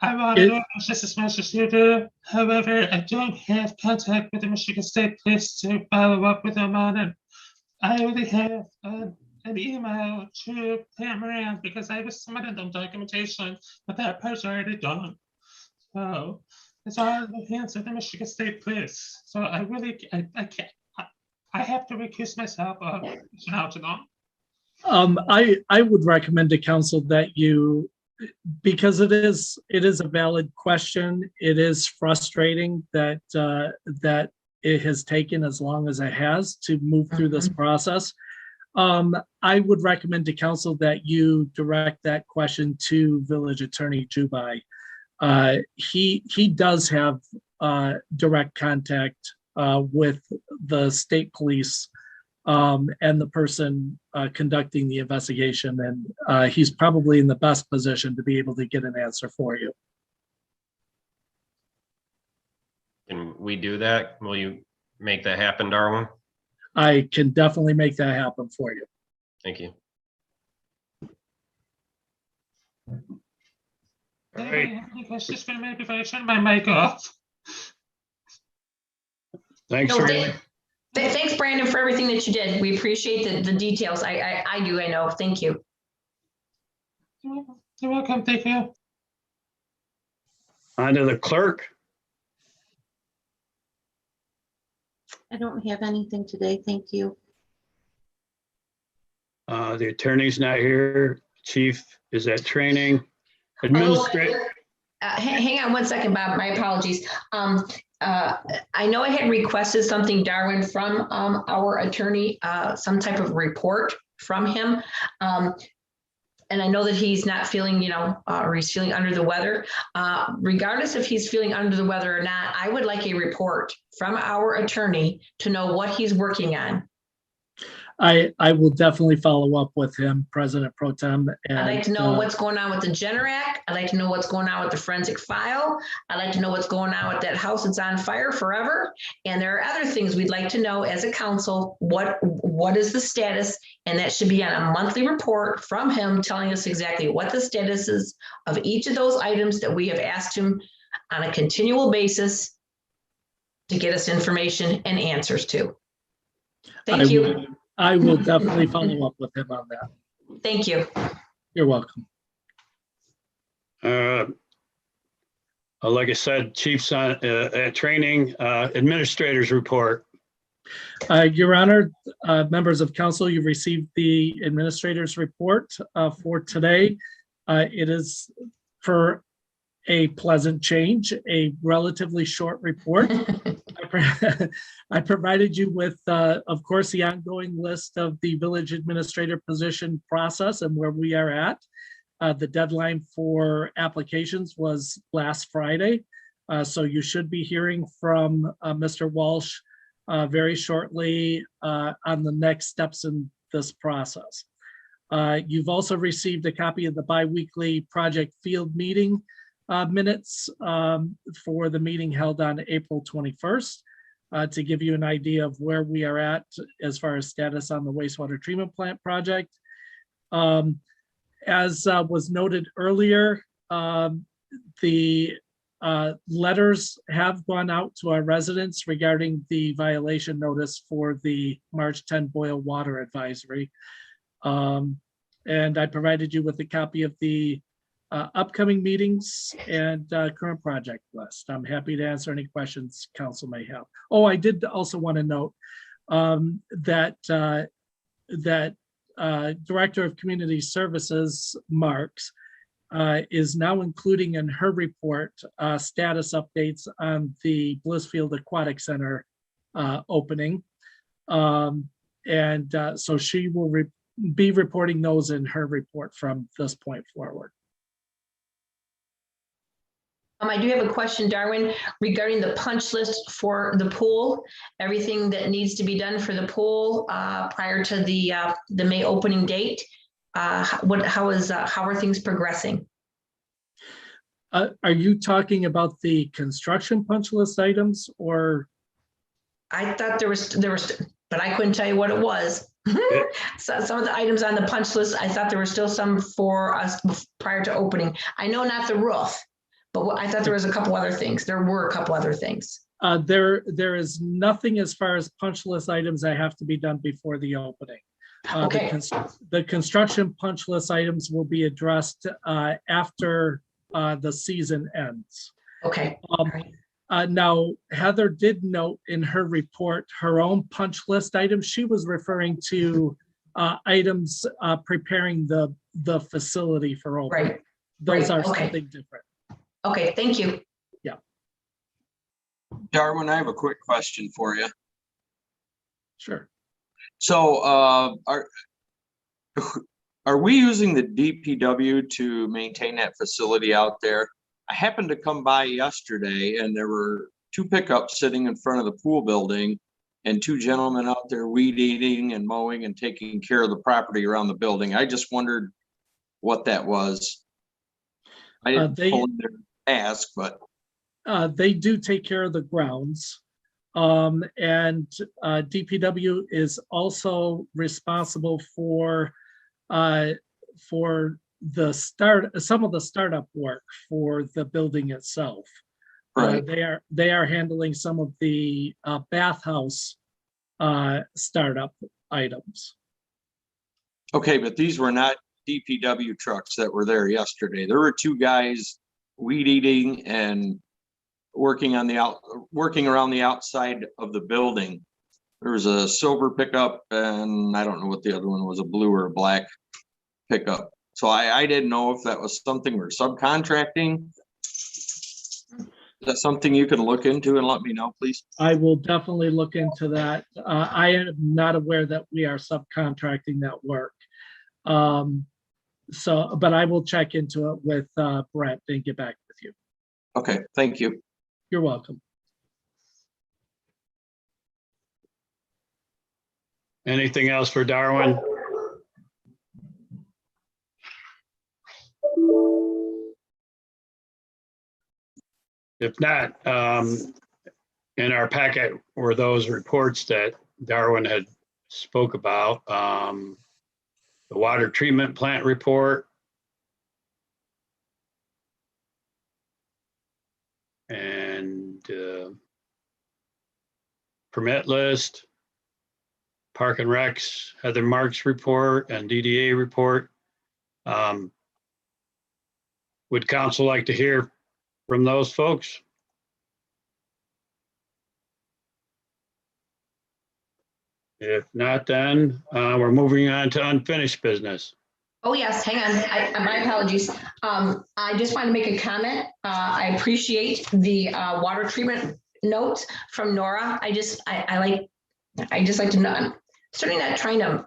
I want to know just as much as you do. However, I don't have contact with the Michigan State Police to follow up with them on it. I only have an email to Pam Moran because I was submitting them documentation, but that part's already done. So it's all in the hands of the Michigan State Police. So I really, I can't, I have to recuse myself of reaching out to them. I would recommend to council that you, because it is a valid question. It is frustrating that that it has taken as long as it has to move through this process. I would recommend to council that you direct that question to Village Attorney Jubai. He does have direct contact with the state police and the person conducting the investigation, and he's probably in the best position to be able to get an answer for you. Can we do that? Will you make that happen, Darwin? I can definitely make that happen for you. Thank you. All right. I think I was just gonna maybe if I turn my mic off. Thanks No, for thanks, Brandon, for everything that you did. We appreciate the details. I know. Thank you. You're welcome. Thank you. on to the clerk. I don't have anything today, thank you. The attorney's not here. Chief is at training. Administrator. Hang on one second, Bob. My apologies. I know I had requested something, Darwin, from our attorney, some type of report from him. And I know that he's not feeling, or he's feeling under the weather. Regardless if he's feeling under the weather or not, I would like a report from our attorney to know what he's working on. I will definitely follow up with him, President Pro Tem. I'd like to know what's going on with the Generac. I'd like to know what's going on with the forensic file. I'd like to know what's going on with that house that's on fire forever. And there are other things we'd like to know as a council, what is the status? And that should be on a monthly report from him telling us exactly what the status is of each of those items that we have asked him on a continual basis to get us information and answers to. Thank you. I will definitely follow up with him on that. Thank you. You're welcome. Like I said, Chief's on training, administrators report. Your Honor, members of council, you've received the administrator's report for today. It is, for a pleasant change, a relatively short report. I provided you with, of course, the ongoing list of the village administrator position process and where we are at. The deadline for applications was last Friday. So you should be hearing from Mr. Walsh very shortly on the next steps in this process. You've also received a copy of the biweekly project field meeting minutes for the meeting held on April 21st to give you an idea of where we are at as far as status on the wastewater treatment plant project. As was noted earlier, the letters have gone out to our residents regarding the violation notice for the March 10 boil water advisory. And I provided you with a copy of the upcoming meetings and current project list. I'm happy to answer any questions council may have. Oh, I did also want to note that Director of Community Services, Marks, is now including in her report status updates on the Blissfield Aquatic Center opening. So she will be reporting those in her report from this point forward. I do have a question, Darwin, regarding the punch list for the pool. Everything that needs to be done for the pool prior to the May opening date. How are things progressing? Are you talking about the construction punch list items, or? I thought there was, but I couldn't tell you what it was. So some of the items on the punch list, I thought there were still some for us prior to opening. I know not the roof. But I thought there was a couple other things. There were a couple other things. There is nothing as far as punch list items that have to be done before the opening. Okay. The construction punch list items will be addressed after the season ends. Okay. Now, Heather did note in her report her own punch list items. She was referring to items preparing the facility for opening. Right. Those are Okay. something different. Okay, thank you. Yeah. Darwin, I have a quick question for you. Sure. So are we using the DPW to maintain that facility out there? I happened to come by yesterday and there were 2 pickups sitting in front of the pool building and 2 gentlemen out there weed eating and mowing and taking care of the property around the building. I just wondered what that was. I didn't pull in there and ask, but they do take care of the grounds. And DPW is also responsible for the some of the startup work for the building itself. right. They are handling some of the bathhouse startup items. Okay, but these were not DPW trucks that were there yesterday. There were 2 guys weed eating and working around the outside of the building. There was a silver pickup and I don't know what the other one was, a blue or a black pickup. So I didn't know if that was something we're subcontracting. Is that something you can look into and let me know, please? I will definitely look into that. I am not aware that we are subcontracting that work. But I will check into it with Brett and get back with you. Okay, thank you. You're welcome. Anything else for Darwin? If not, in our packet were those reports that Darwin had spoke about. The water treatment plant report. And permit list. Park and Recs, Heather Marks report and DDA report. Would council like to hear from those folks? If not, then we're moving on to unfinished business. Oh, yes, hang on. My apologies. I just want to make a comment. I appreciate the water treatment notes from Nora. I just like to know, I'm certainly not trying to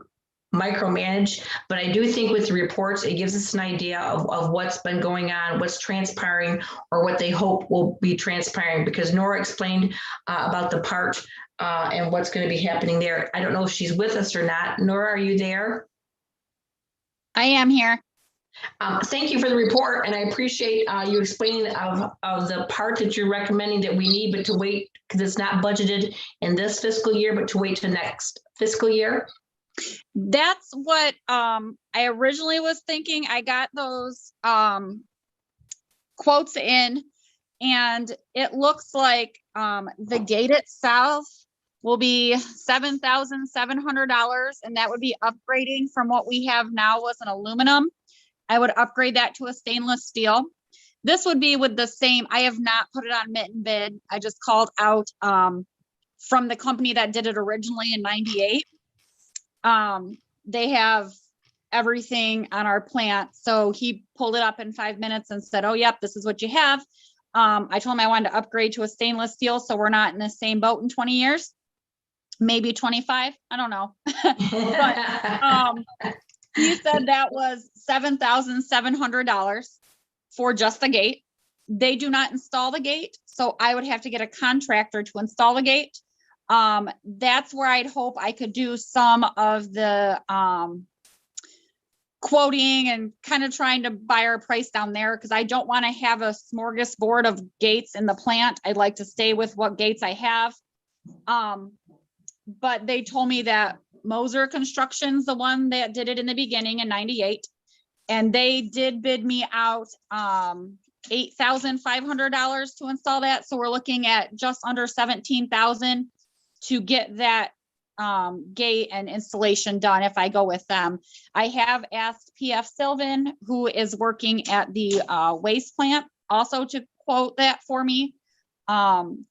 micromanage, but I do think with the reports, it gives us an idea of what's been going on, what's transpiring, or what they hope will be transpiring, because Nora explained about the part and what's going to be happening there. I don't know if she's with us or not. Nora, are you there? I am here. Thank you for the report, and I appreciate you explaining of the part that you're recommending that we need, but to wait because it's not budgeted in this fiscal year, but to wait to next fiscal year. That's what I originally was thinking. I got those quotes in, and it looks like the gate itself will be $7,700, and that would be upgrading from what we have now was an aluminum. I would upgrade that to a stainless steel. This would be with the same, I have not put it on mitten bid. I just called out from the company that did it originally in '98. They have everything on our plant. So he pulled it up in 5 minutes and said, oh, yep, this is what you have. I told him I wanted to upgrade to a stainless steel, so we're not in the same boat in 20 years, maybe 25. I don't know. But he said that was $7,700 for just the gate. They do not install the gate, so I would have to get a contractor to install the gate. That's where I'd hope I could do some of the quoting and kind of trying to buy our price down there, because I don't want to have a smorgasbord of gates in the plant. I'd like to stay with what gates I have. But they told me that Moser Construction's the one that did it in the beginning in '98, and they did bid me out $8,500 to install that. So we're looking at just under $17,000 to get that gate and installation done if I go with them. I have asked PF Sylvan, who is working at the waste plant, also to quote that for me,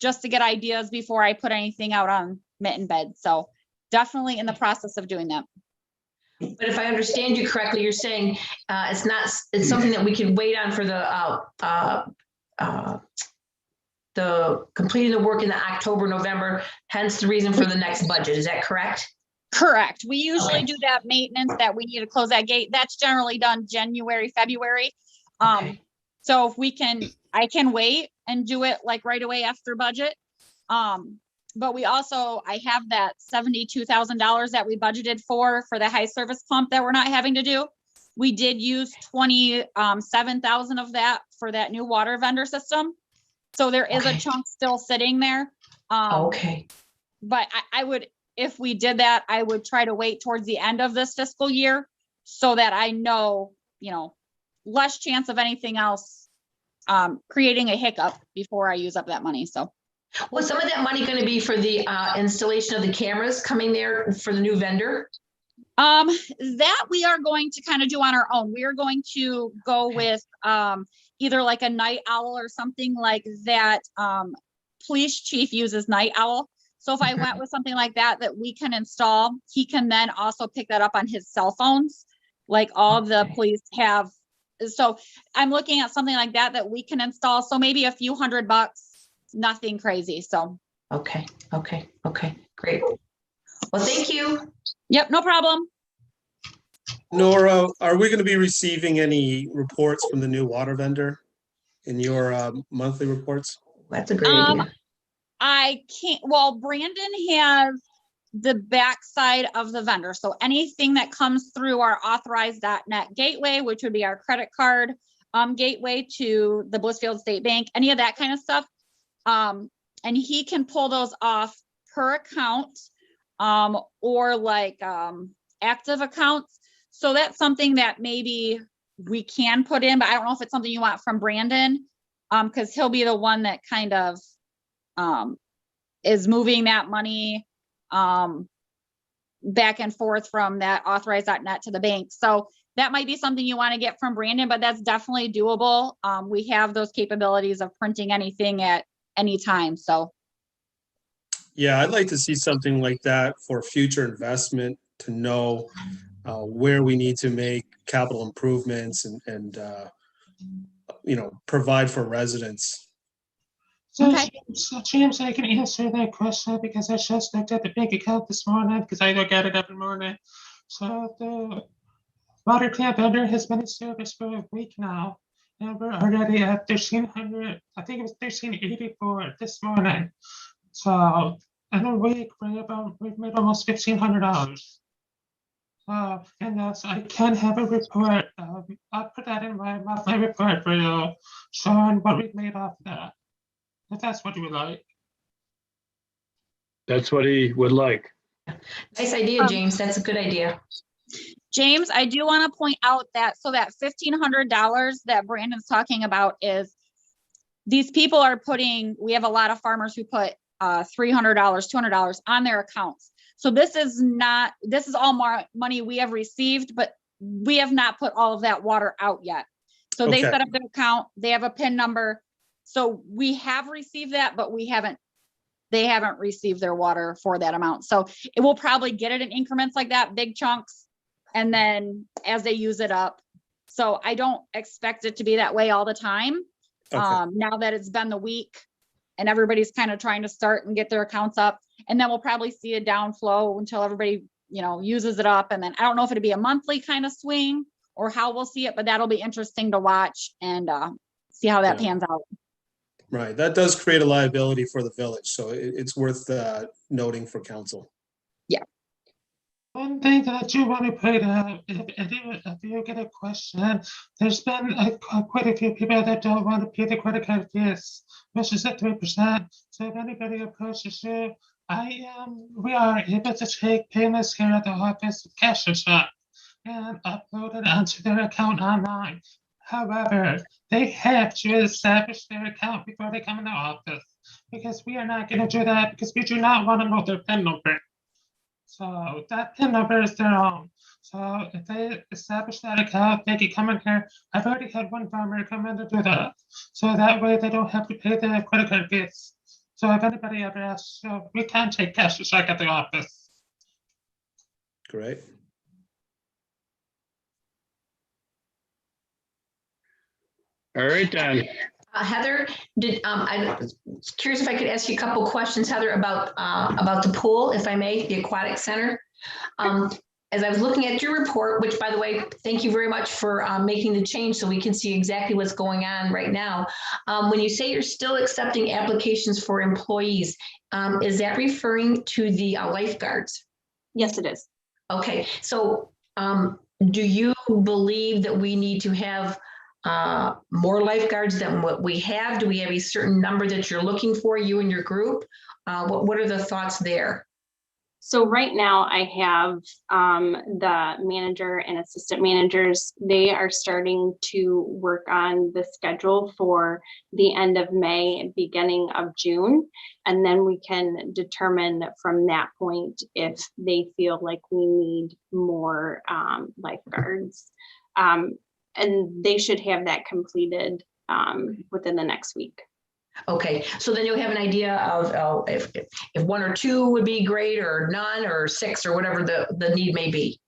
just to get ideas before I put anything out on mitten bed. So definitely in the process of doing that. But if I understand you correctly, you're saying it's something that we can wait on for the completing the work in the October, November, hence the reason for the next budget. Is that correct? Correct. We usually do that maintenance that we need to close that gate. That's generally done January, February. Okay. So if we can, I can wait and do it like right away after budget. But we also, I have that $72,000 that we budgeted for the high service pump that we're not having to do. We did use 27,000 of that for that new water vendor system. So there is a chunk still sitting there. Okay. But I would, if we did that, I would try to wait towards the end of this fiscal year so that I know, less chance of anything else creating a hiccup before I use up that money. So. Was some of that money going to be for the installation of the cameras coming there for the new vendor? That we are going to kind of do on our own. We are going to go with either like a night owl or something like that. Police chief uses night owl. So if I went with something like that we can install, he can then also pick that up on his cell phones, like all of the police have. So I'm looking at something like that we can install. So maybe a few $100, nothing crazy. So. Okay. Great. Well, thank you. Yep, no problem. Nora, are we going to be receiving any reports from the new water vendor in your monthly reports? That's a great idea. I can't, Brandon has the backside of the vendor. So anything that comes through our authorized.net gateway, which would be our credit card gateway to the Blissfield State Bank, any of that kind of stuff. And he can pull those off per account or like active accounts. So that's something that maybe we can put in, but I don't know if it's something you want from Brandon, because he'll be the one that kind of is moving that money back and forth from that authorized.net to the bank. So that might be something you want to get from Brandon, but that's definitely doable. We have those capabilities of printing anything at any time. So Yeah, I'd like to see something like that for future investment to know where we need to make capital improvements and provide for residents. So, Okay. James, I can answer that question because I just looked at the bank account this morning because I look at it every morning. So the water plant vendor has been in service for a week now, and we're already at 1,300. I think it was 1,384 this morning. So in a week, we've made almost $1,500. And thus I can have a report. I'll put that in my monthly report for you, showing what we've made off that. If that's what you would like. That's what he would like. Nice idea, James. That's a good idea. James, I do want to point out that that $1,500 that Brandon's talking about is these people are we have a lot of farmers who put $300, $200 on their accounts. So this is all money we have received, but we have not put all of that water out yet. So they Okay. set up their account, they have a PIN number. So we have received that, but they haven't received their water for that amount. So it will probably get it in increments like that, big chunks. And then as they use it up. So I don't expect it to be that way all the time. Okay. Now that it's been the week and everybody's kind of trying to start and get their accounts up, and then we'll probably see a downflow until everybody, uses it up. And then I don't know if it'll be a monthly kind of swing or how we'll see it, but that'll be interesting to watch and see how that Yeah. pans out. Right. That does create a liability for the village. So it's worth noting for council. One thing that I do want to point out, if you get a question, there's been quite a few people that don't want to pay the credit card fees, which is at 3%. So if anybody approaches you, we are able to take payments here at the office with cash or check and upload it onto their account online. However, they have to establish their account before they come in the office because we are not going to do that because we do not want to know their PIN number. So that PIN number is their own. So if they establish that account, they can come in here. I've already had one farmer come in to do that. So that way they don't have to pay the credit card fees. So if anybody ever asks, we can take cash or check at the office. Great. All right, then. Heather, I was curious if I could ask you a couple questions, Heather, about the pool, if I may, the aquatic center. As I was looking at your report, which, by the way, thank you very much for making the change so we can see exactly what's going on right now. When you say you're still accepting applications for employees, is that referring to the lifeguards? Yes, it is. Okay, so do you believe that we need to have more lifeguards than what we have? Do we have a certain number that you're looking for, you and your group? What are the thoughts there? So right now I have the manager and assistant managers. They are starting to work on the schedule for the end of May, beginning of June. And then we can determine from that point if they feel like we need more lifeguards. And they should have that completed within the next week. Okay, so then you'll have an idea of if one or two would be great, or none, or six, or whatever the need may be.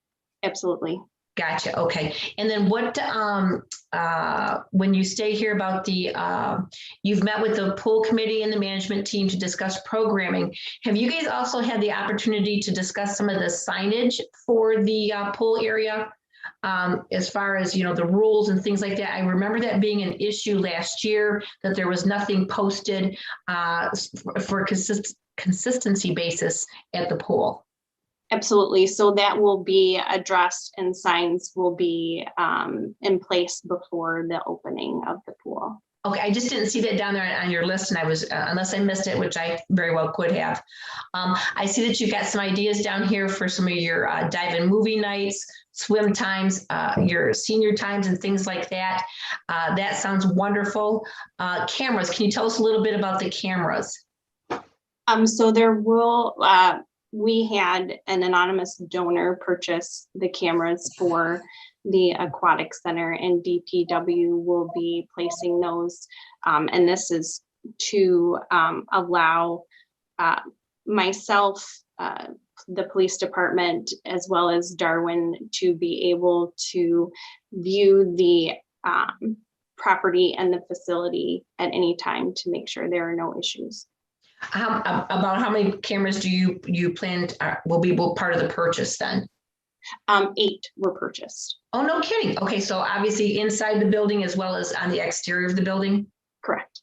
Absolutely. Gotcha. Okay, and then what when you stay here about you've met with the pool committee and the management team to discuss programming. Have you guys also had the opportunity to discuss some of the signage for the pool area? As far as, the rules and things like that. I remember that being an issue last year, that there was nothing posted for consistency basis at the pool. Absolutely. So that will be addressed and signs will be in place before the opening of the pool. Okay, I just didn't see that down there on your list, and I was, unless I missed it, which I very well could have. I see that you've got some ideas down here for some of your dive and movie nights, swim times, your senior times, and things like that. That sounds wonderful. Cameras, can you tell us a little bit about the cameras? So there will, we had an anonymous donor purchase the cameras for the aquatic center, and DPW will be placing those. And this is to allow myself, the police department, as well as Darwin, to be able to view the property and the facility at any time to make sure there are no issues. About how many cameras do you plan will be part of the purchase then? 8 were purchased. Oh, no kidding. Okay, so obviously inside the building as well as on the exterior of the building? Correct.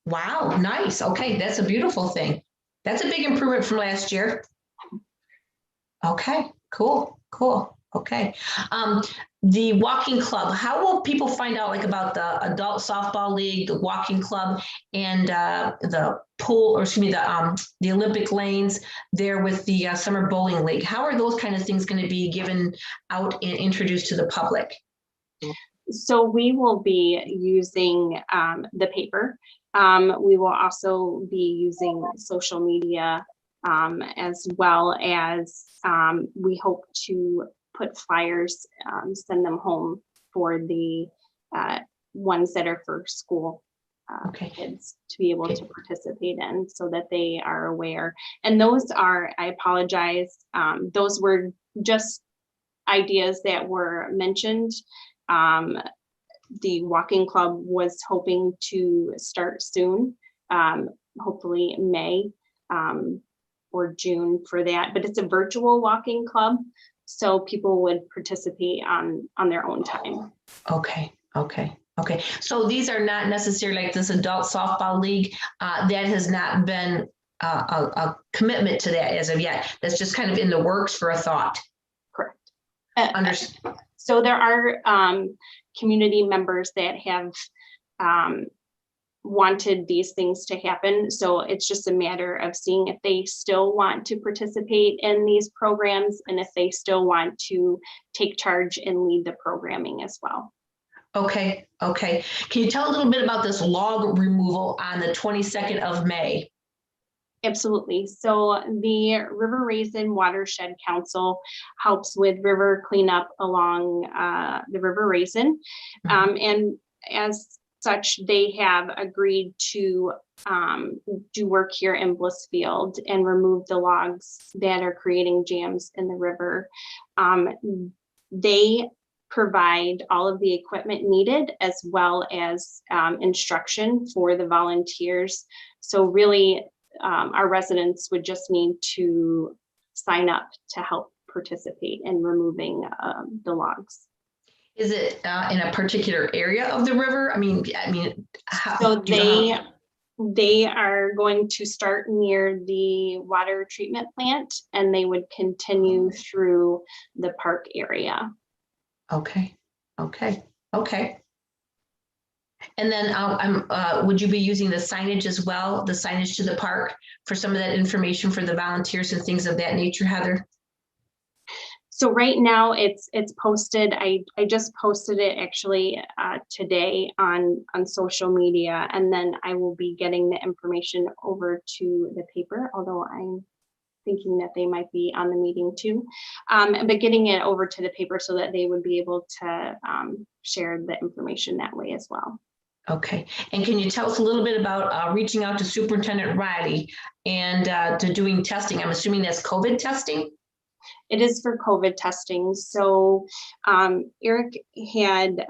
Wow, nice. Okay, that's a beautiful thing. That's a big improvement from last year. Okay, cool. Okay. The walking club, how will people find out like about the adult softball league, the walking club, and the pool, or excuse me, the Olympic lanes there with the summer bowling league? How are those kind of things going to be given out and introduced to the public? So we will be using the paper. We will also be using social media, as well as we hope to put flyers, send them home for the ones that are for school kids to be able to participate in, so that they are aware. And those are, I apologize, those were just ideas that were mentioned. The walking club was hoping to start soon, hopefully May or June for that, but it's a virtual walking club, so people would participate on their own time. Okay. So these are not necessarily like this adult softball league. That has not been a commitment to that as of yet. That's just kind of in the works for a thought. Correct. So there are community members that have wanted these things to happen. So it's just a matter of seeing if they still want to participate in these programs and if they still want to take charge and lead the programming as well. Okay. Can you tell a little bit about this log removal on the 22nd of May? Absolutely. So the River Raisin Watershed Council helps with river cleanup along the River Raisin. And as such, they have agreed to do work here in Blissfield and remove the logs that are creating jams in the river. They provide all of the equipment needed, as well as instruction for the volunteers. So really, our residents would just need to sign up to help participate in removing the logs. Is it in a particular area of the river? I mean, how, so they are going to start near the water treatment plant, and they would continue through the park area. Okay. And then would you be using the signage as well, the signage to the park, for some of that information for the volunteers and things of that nature, Heather? So right now it's posted. I just posted it actually today on social media, and then I will be getting the information over to the paper, although I'm thinking that they might be on the meeting too, but getting it over to the paper so that they would be able to share the information that way as well. Okay, and can you tell us a little bit about reaching out to Superintendent Riley and to doing testing? I'm assuming that's COVID testing? It is for COVID testing. So Eric had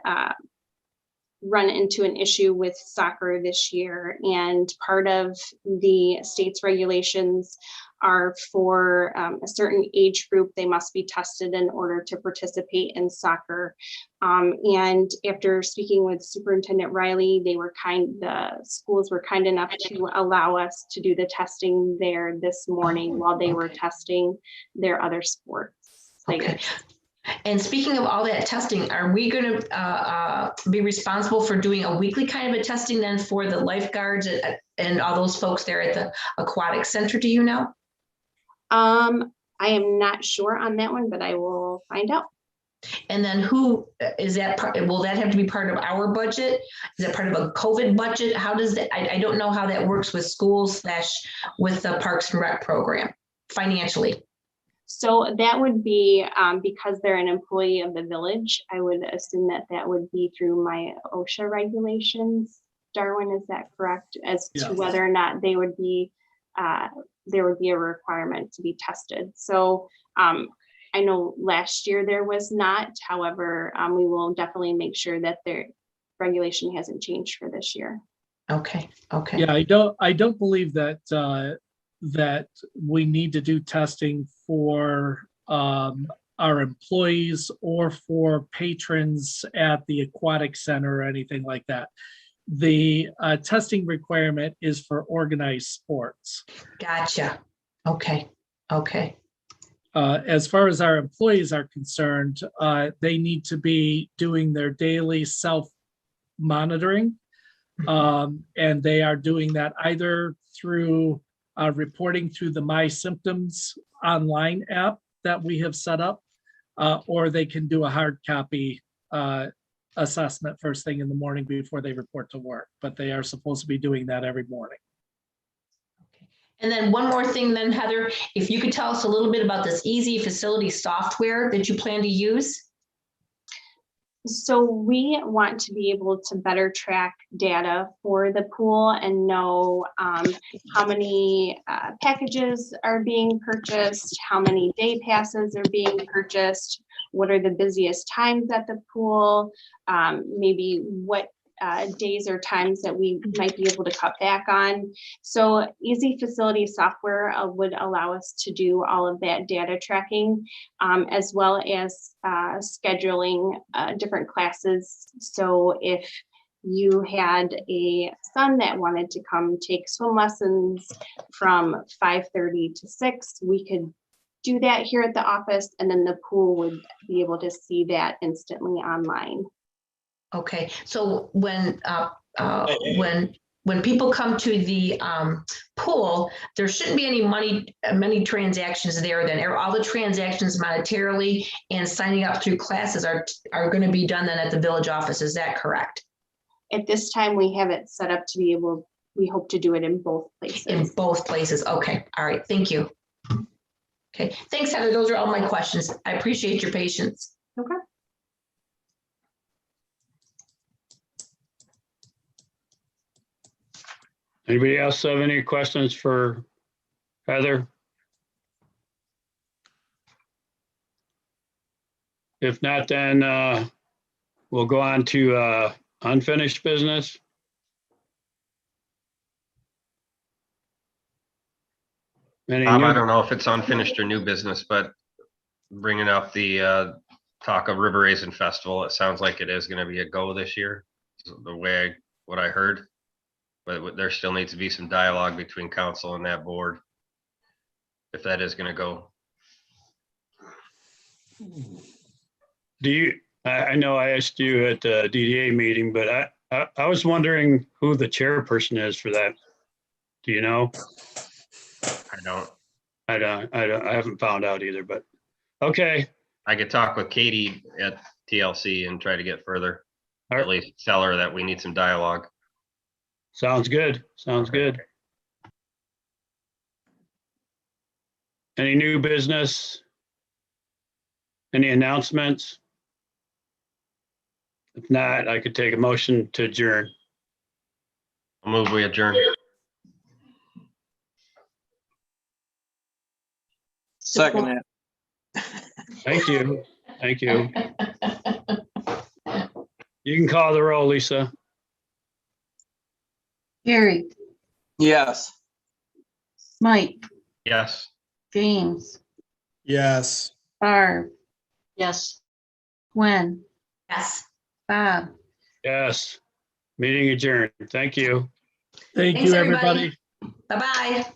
run into an issue with soccer this year, and part of the state's regulations are for a certain age group, they must be tested in order to participate in soccer. And after speaking with Superintendent Riley, the schools were kind enough to allow us to do the testing there this morning while they were testing their other sports players. Okay. And speaking of all that testing, are we going to be responsible for doing a weekly kind of a testing then for the lifeguards and all those folks there at the aquatic center? Do you know? I am not sure on that one, but I will find out. And then who is that? Will that have to be part of our budget? Is that part of a COVID budget? How does that? I don't know how that works with schools / with the Parks and Rec program financially. So that would be, because they're an employee of the village, I would assume that that would be through my OSHA regulations. Darwin, is that correct? As to Yes. whether or not they would be, there would be a requirement to be tested. So I know last year there was not, however, we will definitely make sure that their regulation hasn't changed for this year. Okay, okay. Yeah, I don't believe that that we need to do testing for our employees or for patrons at the aquatic center or anything like that. The testing requirement is for organized sports. Gotcha. Okay, okay. As far as our employees are concerned, they need to be doing their daily self-monitoring. And they are doing that either through reporting through the My Symptoms online app that we have set up, or they can do a hard copy assessment first thing in the morning before they report to work. But they are supposed to be doing that every morning. And then one more thing then, Heather, if you could tell us a little bit about this easy facility software that you plan to use. So we want to be able to better track data for the pool and know how many packages are being purchased, how many day passes are being purchased, what are the busiest times at the pool, maybe what days or times that we might be able to cut back on. So easy facility software would allow us to do all of that data tracking, as well as scheduling different classes. So if you had a son that wanted to come take swim lessons from 5:30 to 6, we could do that here at the office, and then the pool would be able to see that instantly online. Okay, so when people come to the pool, there shouldn't be many transactions there. Then all the transactions monetarily and signing up through classes are going to be done then at the village office. Is that correct? At this time, we have it set up to be able. We hope to do it in both places. In both places. Okay. All right. Thank you. Okay. Thanks, Heather. Those are all my questions. I appreciate your patience. Okay. Anybody else have any questions for Heather? If not, then we'll go on to unfinished business. Any I new- don't know if it's unfinished or new business, but bringing up the talk of River Raisin Festival, it sounds like it is going to be a go this year, the way what I heard. But there still needs to be some dialogue between council and that board, if that is going to go. Do you, I know I asked you at the DDA meeting, but I was wondering who the chairperson is for that. Do you know? I haven't found out either, but okay. I could talk with Katie at TLC and try to get further, at least tell her that we need some dialogue. Sounds good. Sounds good. Any new business? Any announcements? If not, I could take a motion to adjourn. I'll move, we adjourn. Second it. Thank you. Thank you. You can call the roll, Lisa. Gary, Yes. Mike, Yes. James, Yes. Barb, Yes. Gwen, Yes. Bob. Yes. Meeting adjourned. Thank you. Thank Thanks, you, everybody. everybody. Bye-bye.